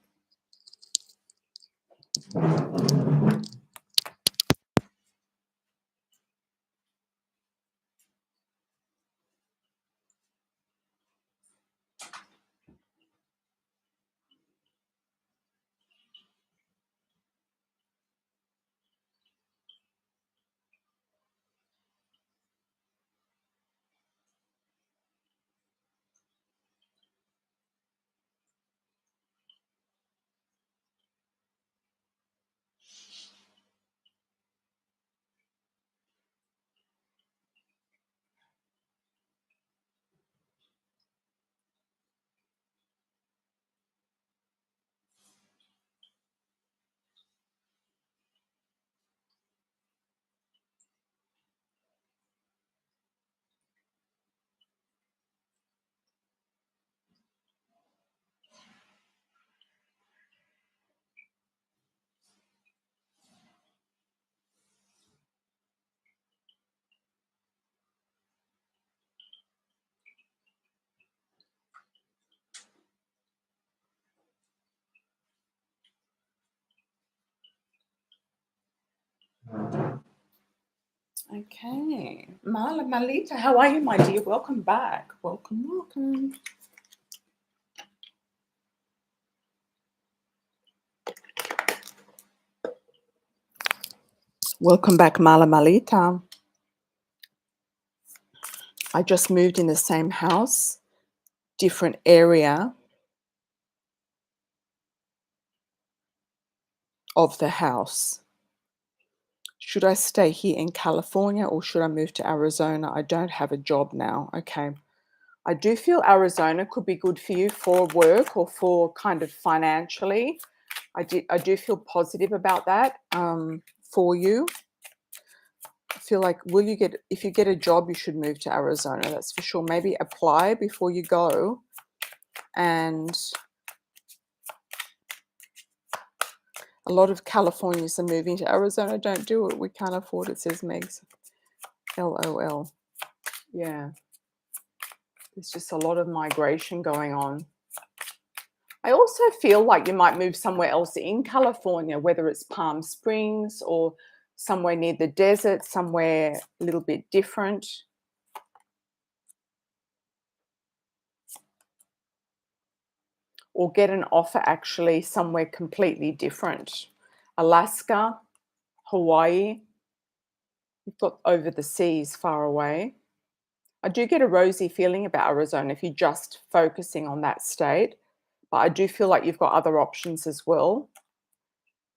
Speaker 1: Okay. Marla, Malita, how are you, my dear? Welcome back. Welcome, welcome. Welcome back, Marla, Malita. I just moved in the same house, different area of the house. Should I stay here in California or should I move to Arizona? I don't have a job now. Okay. I do feel Arizona could be good for you for work or for kind of financially. I do feel positive about that for you. I feel like if you get a job, you should move to Arizona. That's for sure. Maybe apply before you go. And a lot of Californians are moving to Arizona. Don't do it. We can't afford it, says Megs. LOL. Yeah. There's just a lot of migration going on. I also feel like you might move somewhere else in California, whether it's Palm Springs or somewhere near the desert, somewhere a little bit different. Or get an offer actually somewhere completely different. Alaska, Hawaii. You've got over the seas far away. I do get a rosy feeling about Arizona if you're just focusing on that state. But I do feel like you've got other options as well.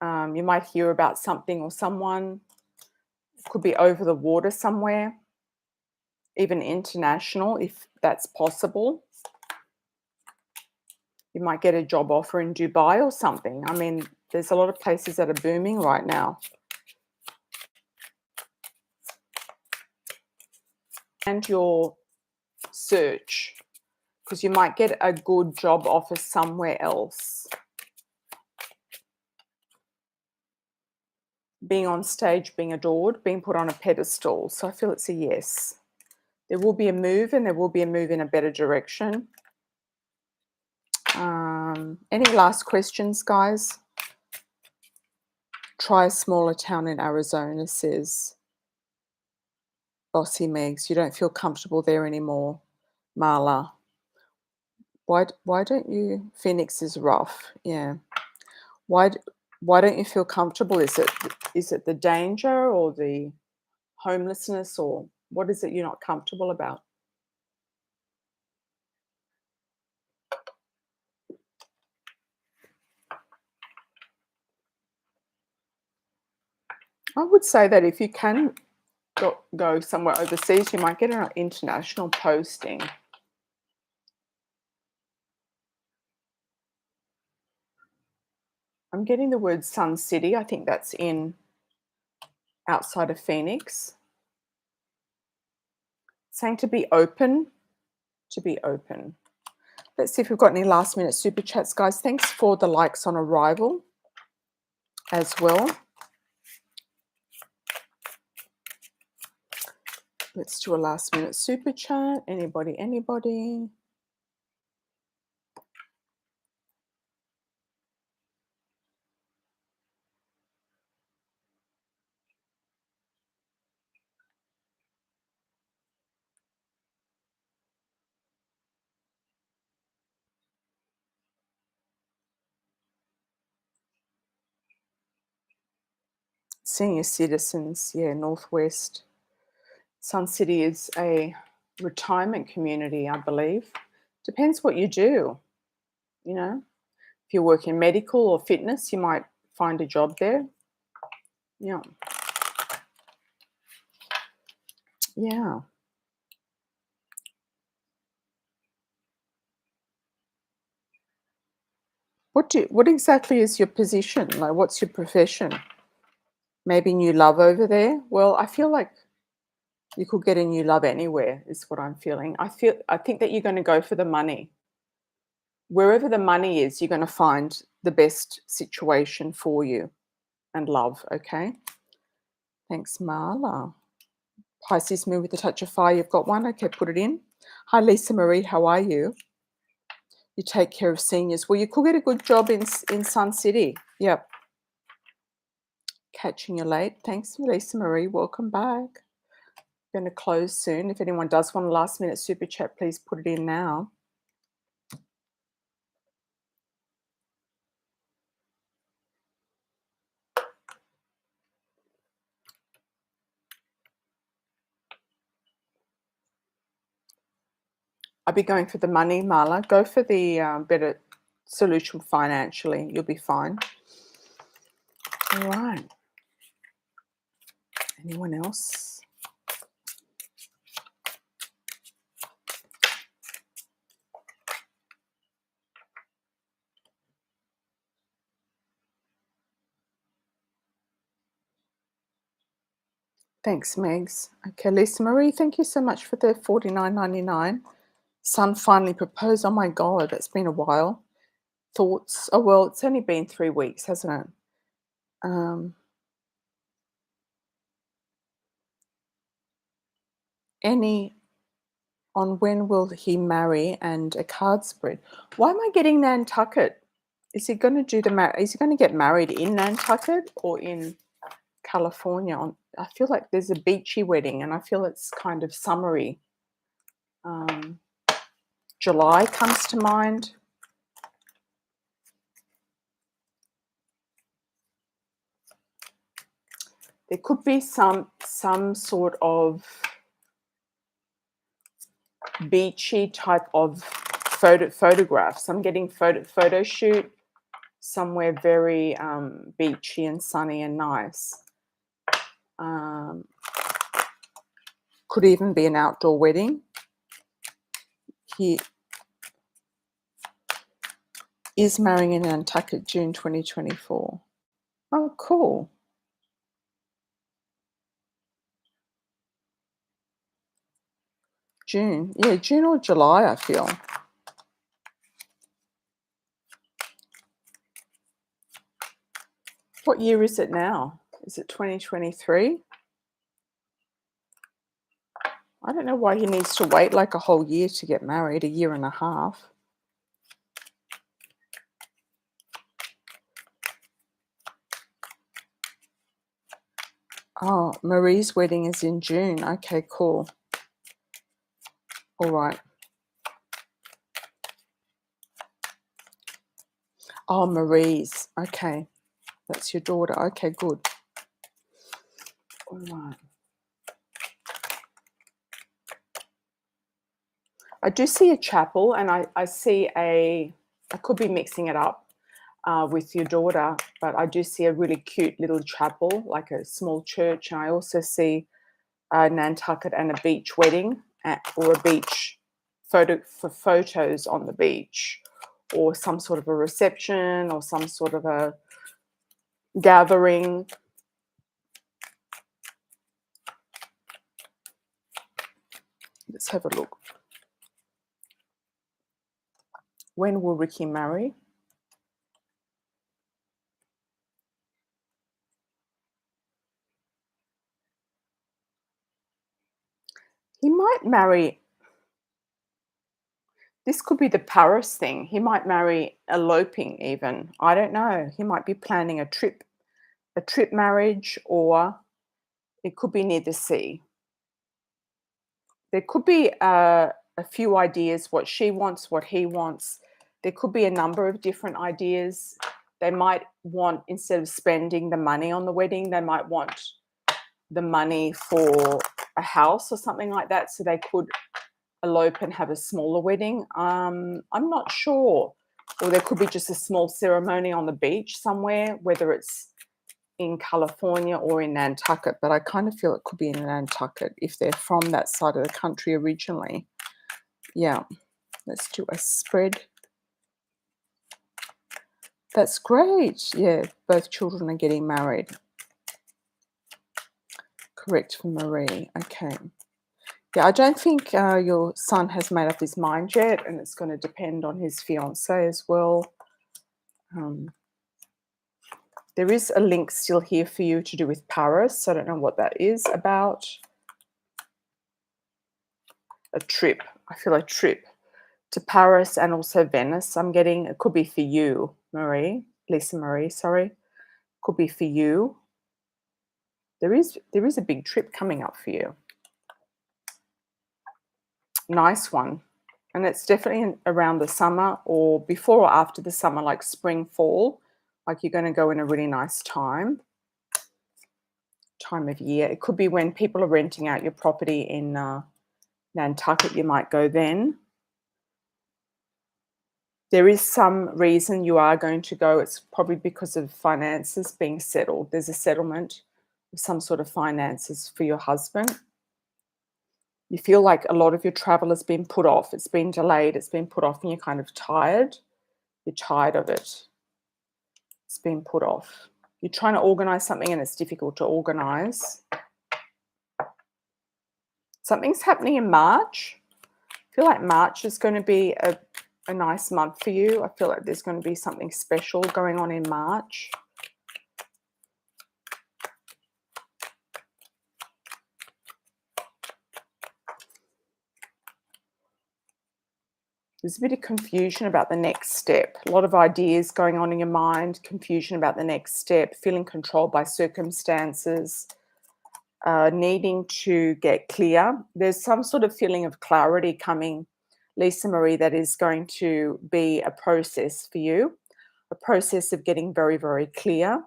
Speaker 1: You might hear about something or someone. It could be over the water somewhere, even international, if that's possible. You might get a job offer in Dubai or something. I mean, there's a lot of places that are booming right now. And your search, because you might get a good job offer somewhere else. Being on stage, being adored, being put on a pedestal. So I feel it's a yes. There will be a move, and there will be a move in a better direction. Any last questions, guys? Try a smaller town in Arizona, says Bossy Megs. You don't feel comfortable there anymore, Marla. Why don't you? Phoenix is rough. Yeah. Why don't you feel comfortable? Is it the danger or the homelessness, or what is it you're not comfortable about? I would say that if you can go somewhere overseas, you might get an international posting. I'm getting the word Sun City. I think that's outside of Phoenix. Saying to be open. To be open. Let's see if we've got any last minute super chats, guys. Thanks for the likes on arrival as well. Let's do a last minute super chat. Anybody? Senior citizens, yeah, Northwest. Sun City is a retirement community, I believe. Depends what you do, you know. If you work in medical or fitness, you might find a job there. Yeah. Yeah. What exactly is your position? Like, what's your profession? Maybe new love over there? Well, I feel like you could get a new love anywhere, is what I'm feeling. I think that you're going to go for the money. Wherever the money is, you're going to find the best situation for you and love, okay? Thanks, Marla. Pisces moon with a touch of fire. You've got one? Okay, put it in. Hi, Lisa Marie. How are you? You take care of seniors. Well, you could get a good job in Sun City. Yep. catching you late. Thanks, Lisa Marie. Welcome back. Going to close soon. If anyone does want a last minute super chat, please put it in now. I'll be going for the money, Marla. Go for the better solution financially. You'll be fine. All right. Anyone else? Thanks, Megs. Okay, Lisa Marie, thank you so much for the $49.99. Son finally proposed. Oh my God, it's been a while. Thoughts? Oh, well, it's only been 3 weeks, hasn't it? Any on when will he marry and a card spread. Why am I getting Nantucket? Is he going to do is he going to get married in Nantucket or in California? I feel like there's a beachy wedding and I feel it's kind of summery. July comes to mind. There could be some sort of beachy type of photographs. I'm getting photo shoot somewhere very beachy and sunny and nice. Could even be an outdoor wedding. He is marrying in Nantucket, June 2024. Oh, cool. June. Yeah, June or July, I feel. What year is it now? Is it 2023? I don't know why he needs to wait like a whole year to get married, a year and a half. Oh, Marie's wedding is in June. Okay, cool. All right. Oh, Marie's. Okay. That's your daughter. Okay, good. All right. I do see a chapel and I see I could be mixing it up with your daughter, but I do see a really cute little chapel, like a small church. And I also see Nantucket and a beach wedding or a beach photos on the beach or some sort of a reception or some sort of a gathering. Let's have a look. When will Ricky marry? He might marry. This could be the Paris thing. He might marry eloping even. I don't know. He might be planning a trip marriage, or it could be near the sea. There could be a few ideas, what she wants, what he wants. There could be a number of different ideas. They might want, instead of spending the money on the wedding, they might want the money for a house or something like that, so they could elope and have a smaller wedding. I'm not sure. Or there could be just a small ceremony on the beach somewhere, whether it's in California or in Nantucket, but I kind of feel it could be in Nantucket if they're from that side of the country originally. Yeah, let's do a spread. That's great. Yeah, both children are getting married. Correct for Marie. Okay. Yeah, I don't think your son has made up his mind yet, and it's going to depend on his fiancée as well. There is a link still here for you to do with Paris. I don't know what that is about. A trip. I feel a trip to Paris and also Venice. I'm getting, it could be for you, Marie. Lisa Marie, sorry. Could be for you. There is a big trip coming up for you. Nice one. And it's definitely around the summer or before or after the summer, like spring, fall. Like you're going to go in a really nice time of year. It could be when people are renting out your property in Nantucket. You might go then. There is some reason you are going to go. It's probably because of finances being settled. There's a settlement of some sort of finances for your husband. You feel like a lot of your travel has been put off. It's been delayed. It's been put off and you're kind of tired. You're tired of it. It's been put off. You're trying to organize something and it's difficult to organize. Something's happening in March. I feel like March is going to be a nice month for you. I feel like there's going to be something special going on in March. There's a bit of confusion about the next step. A lot of ideas going on in your mind, confusion about the next step, feeling controlled by circumstances, needing to get clear. There's some sort of feeling of clarity coming, Lisa Marie, that is going to be a process for you, a process of getting very, very clear.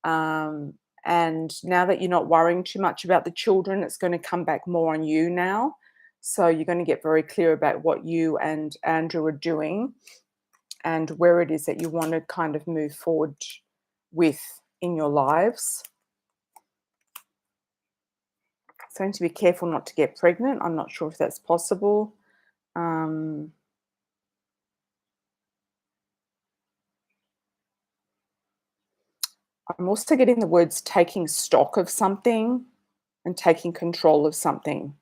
Speaker 1: And now that you're not worrying too much about the children, it's going to come back more on you now. So you're going to get very clear about what you and Andrew are doing and where it is that you want to kind of move forward with in your lives. So you need to be careful not to get pregnant. I'm not sure if that's possible. I'm also getting the words taking stock of something and taking control of something.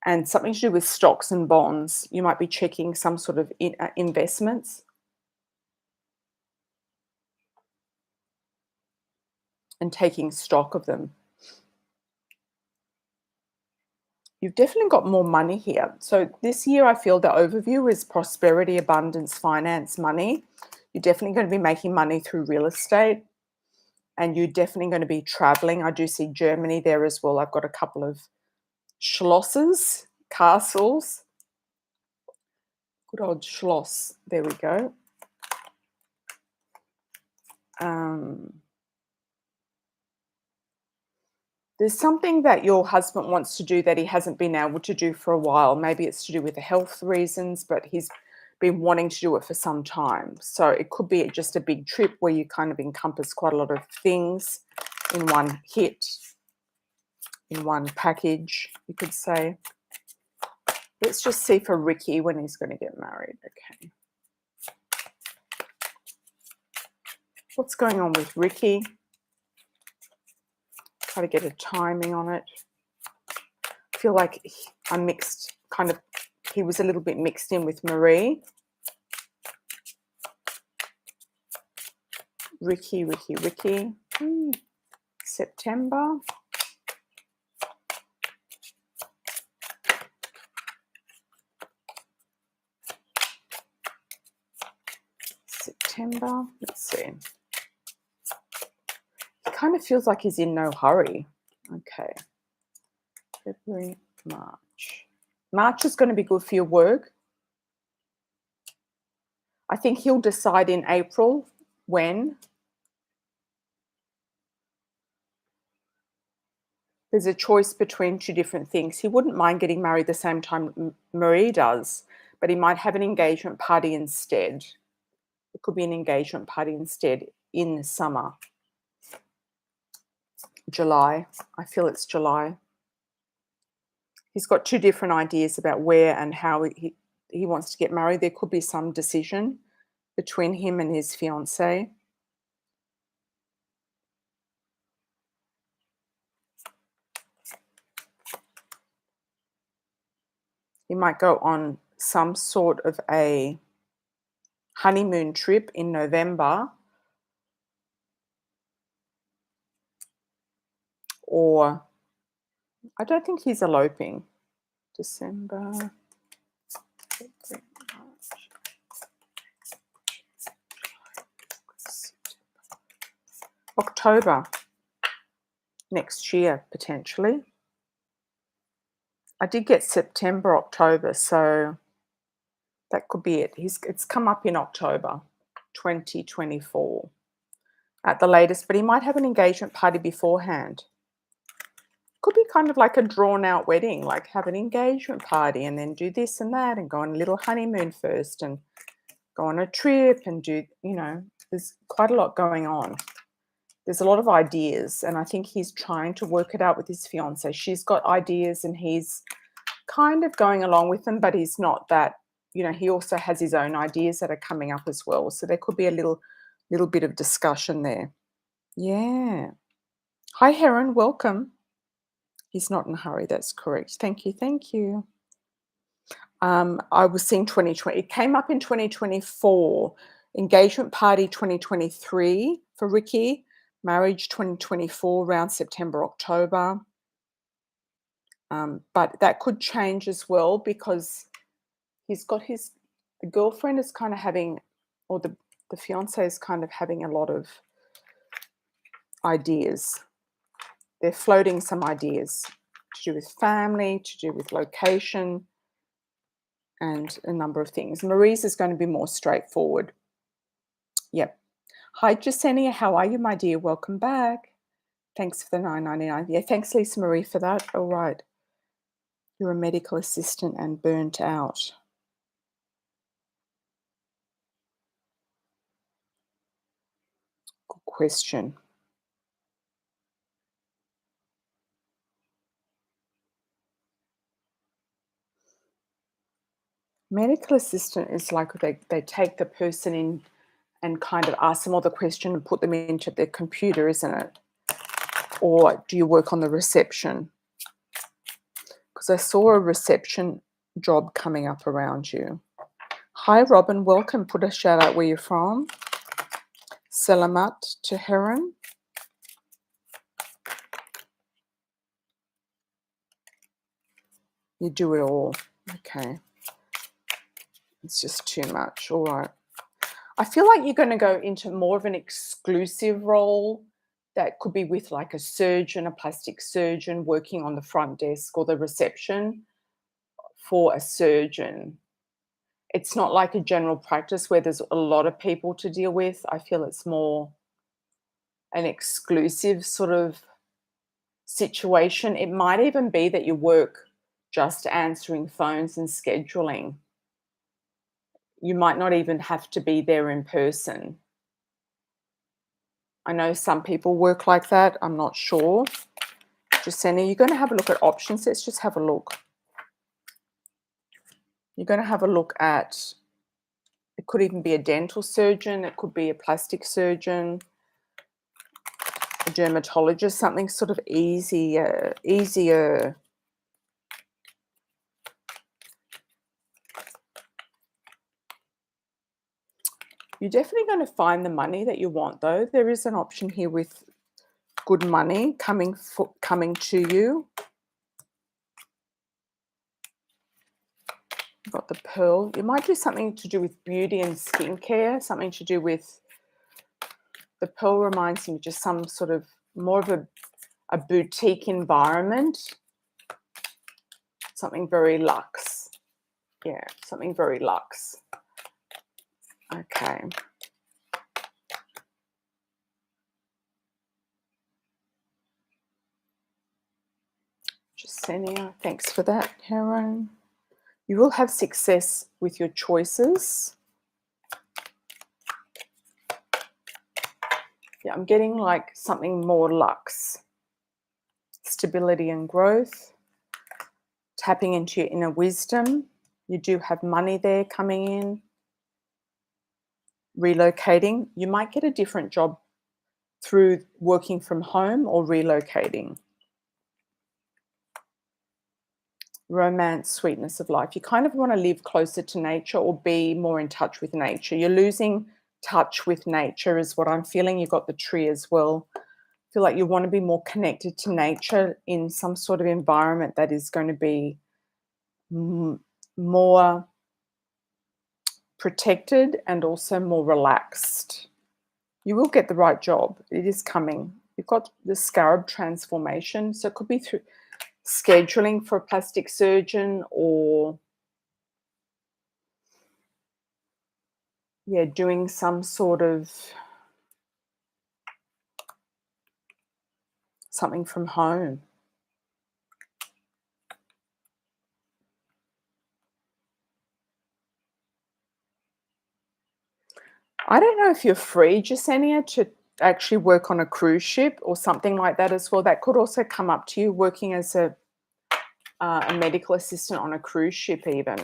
Speaker 1: And something to do with stocks and bonds. You might be checking some sort of investments and taking stock of them. You've definitely got more money here. So this year I feel the overview is prosperity, abundance, finance, money. You're definitely going to be making money through real estate and you're definitely going to be traveling. I do see Germany there as well. I've got a couple of schlosses, castles. Good old Schloss. There we go. There's something that your husband wants to do that he hasn't been able to do for a while. Maybe it's to do with the health reasons, but he's been wanting to do it for some time. So it could be just a big trip where you kind of encompass quite a lot of things in one hit, in one package, you could say. Let's just see for Ricky when he's going to get married. Okay. What's going on with Ricky? Try to get a timing on it. I feel like I'm mixed, he was a little bit mixed in with Marie. Ricky. September. Let's see. It kind of feels like he's in no hurry. Okay. February, March. March is going to be good for your work. I think he'll decide in April when. There's a choice between two different things. He wouldn't mind getting married the same time Marie does, but he might have an engagement party instead. It could be an engagement party instead in the summer. July. I feel it's July. He's got two different ideas about where and how he wants to get married. There could be some decision between him and his fiancée. He might go on some sort of a honeymoon trip in November, or I don't think he's eloping. December, February, March, October. next year, potentially. I did get September, October, so that could be it. It's come up in October 2024 at the latest, but he might have an engagement party beforehand. Could be kind of like a drawn out wedding, like have an engagement party and then do this and that and go on a little honeymoon first and go on a trip and do, there's quite a lot going on. There's a lot of ideas, and I think he's trying to work it out with his fiancée. She's got ideas and he's kind of going along with them, but he's not that, he also has his own ideas that are coming up as well. So there could be a little bit of discussion there. Yeah. Hi, Heron. Welcome. He's not in a hurry. That's correct. Thank you. Thank you. I was seeing 2020. It came up in 2024. Engagement party 2023 for Ricky. Marriage 2024 around September, October. But that could change as well because he's got the girlfriend is kind of having, or the fiancé is kind of having a lot of ideas. They're floating some ideas to do with family, to do with location, and a number of things. Marie's is going to be more straightforward. Yep. Hi, Jessenia. How are you, my dear? Welcome back. Thanks for the $9.99. Yeah, thanks, Lisa Marie, for that. All right. You're a medical assistant and burnt out. Good question. Medical assistant is like they take the person in and kind of ask them all the question and put them into their computer, isn't it? Or do you work on the reception? Because I saw a reception job coming up around you. Hi, Robin. Welcome. Put a shout out where you're from. Selamat to Heron. You do it all. Okay. It's just too much. All right. I feel like you're going to go into more of an exclusive role that could be with like a surgeon, a plastic surgeon working on the front desk or the reception for a surgeon. It's not like a general practice where there's a lot of people to deal with. I feel it's more an exclusive sort of situation. It might even be that you work just answering phones and scheduling. You might not even have to be there in person. I know some people work like that. I'm not sure. Jessenia, you're going to have a look at options. Let's just have a look. You're going to have a look at, it could even be a dental surgeon. It could be a plastic surgeon, a dermatologist, something sort of easier. You're definitely going to find the money that you want, though. There is an option here with good money coming to you. You've got the pearl. You might do something to do with beauty and skincare, something to do with, the pearl reminds me of just some sort of more of a boutique environment, something very luxe. Yeah, something very luxe. Okay. Jessenia, thanks for that, Heron. You will have success with your choices. Yeah, I'm getting like something more luxe. Stability and growth. Tapping into your inner wisdom. You do have money there coming in. Relocating. You might get a different job through working from home or relocating. Romance, sweetness of life. You kind of want to live closer to nature or be more in touch with nature. You're losing touch with nature is what I'm feeling. You've got the tree as well. I feel like you want to be more connected to nature in some sort of environment that is going to be more protected and also more relaxed. You will get the right job. It is coming. You've got the scarab transformation. So it could be through scheduling for a plastic surgeon, or yeah, doing some sort of something from home. I don't know if you're free, Jessenia, to actually work on a cruise ship or something like that as well. That could also come up to you, working as a medical assistant on a cruise ship even.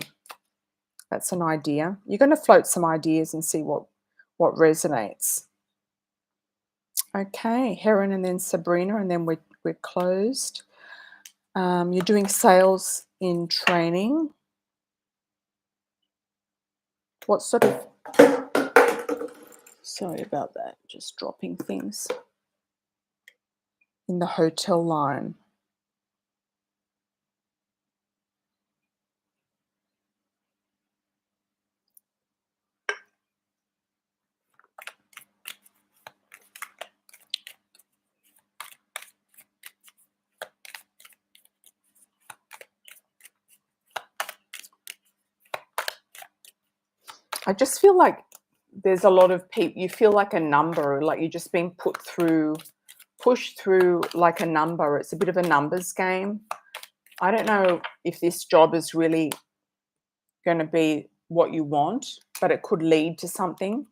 Speaker 1: That's an idea. You're going to float some ideas and see what resonates. Okay, Heron and then Sabrina, and then we're closed. You're doing sales in training. What sort of... Sorry about that, just dropping things. In the hotel line. I just feel like there's a lot of people, you feel like a number, like you're just being pushed through like a number. It's a bit of a numbers game. I don't know if this job is really going to be what you want, but it could lead to something.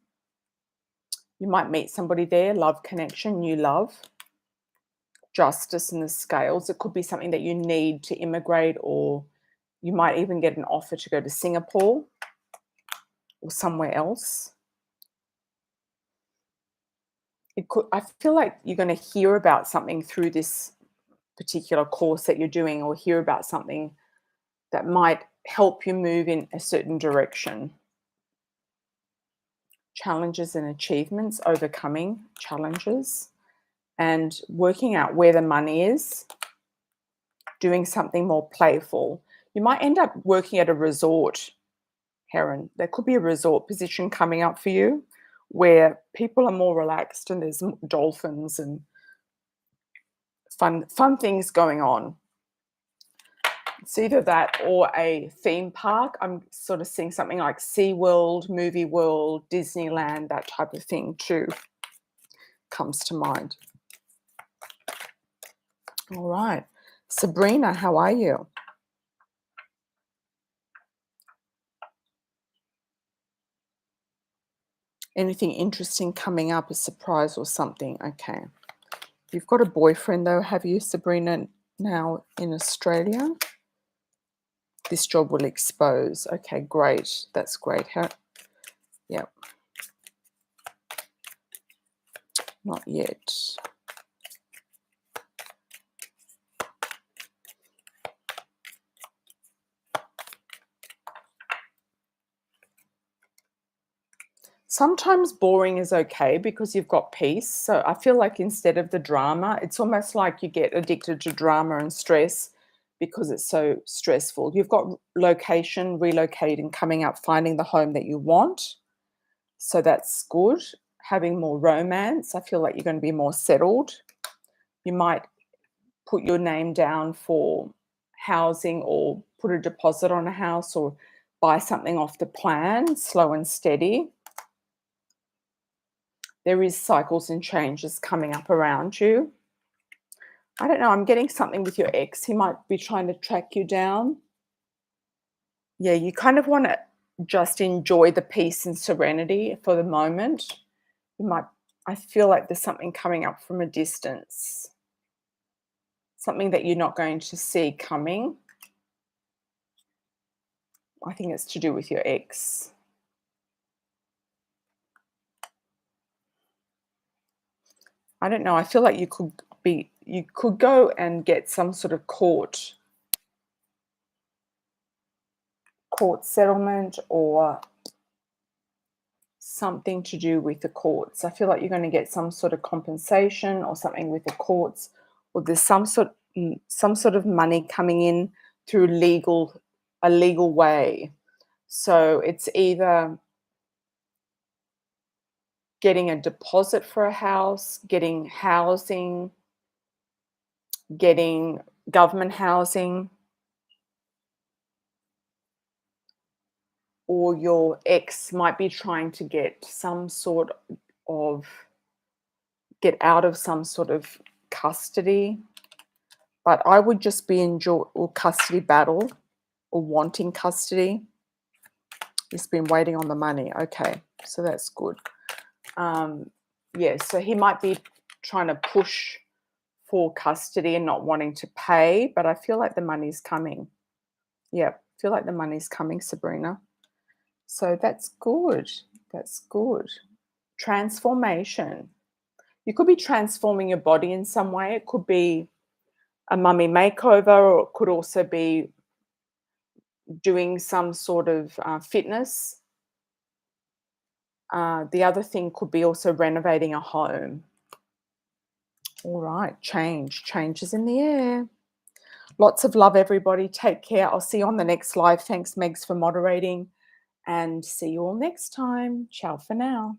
Speaker 1: You might meet somebody there, love connection, new love, justice in the scales. It could be something that you need to immigrate, or you might even get an offer to go to Singapore or somewhere else. I feel like you're going to hear about something through this particular course that you're doing, or hear about something that might help you move in a certain direction. Challenges and achievements, overcoming challenges, and working out where the money is, doing something more playful. You might end up working at a resort, Heron. There could be a resort position coming up for you where people are more relaxed and there's dolphins and fun things going on. It's either that or a theme park. I'm sort of seeing something like SeaWorld, Movie World, Disneyland, that type of thing too comes to mind. All right. Sabrina, how are you? Anything interesting coming up, a surprise or something? Okay. You've got a boyfriend though, have you, Sabrina, now in Australia? This job will expose. Okay, great. That's great. Yeah. Not yet. Sometimes boring is okay because you've got peace. So I feel like instead of the drama, it's almost like you get addicted to drama and stress because it's so stressful. You've got location, relocating, coming up, finding the home that you want. So that's good. Having more romance. I feel like you're going to be more settled. You might put your name down for housing, or put a deposit on a house, or buy something off the plan, slow and steady. There is cycles and changes coming up around you. I don't know. I'm getting something with your ex. He might be trying to track you down. Yeah, you kind of want to just enjoy the peace and serenity for the moment. I feel like there's something coming up from a distance. Something that you're not going to see coming. I think it's to do with your ex. I don't know. I feel like you could go and get some sort of court settlement, or something to do with the courts. I feel like you're going to get some sort of compensation or something with the courts, or there's some sort of money coming in through a legal way. So it's either getting a deposit for a house, getting housing, getting government housing, or your ex might be trying to get out of some sort of custody. But I would just be in custody battle or wanting custody. He's been waiting on the money. Okay, so that's good. Yeah, so he might be trying to push for custody and not wanting to pay, but I feel like the money's coming. Yeah, I feel like the money's coming, Sabrina. So that's good. That's good. Transformation. You could be transforming your body in some way. It could be a mummy makeover, or it could also be doing some sort of fitness. The other thing could be also renovating a home. All right, change is in the air. Lots of love, everybody. Take care. I'll see you on the next live. Thanks, Megs, for moderating, and see you all next time. Ciao for now.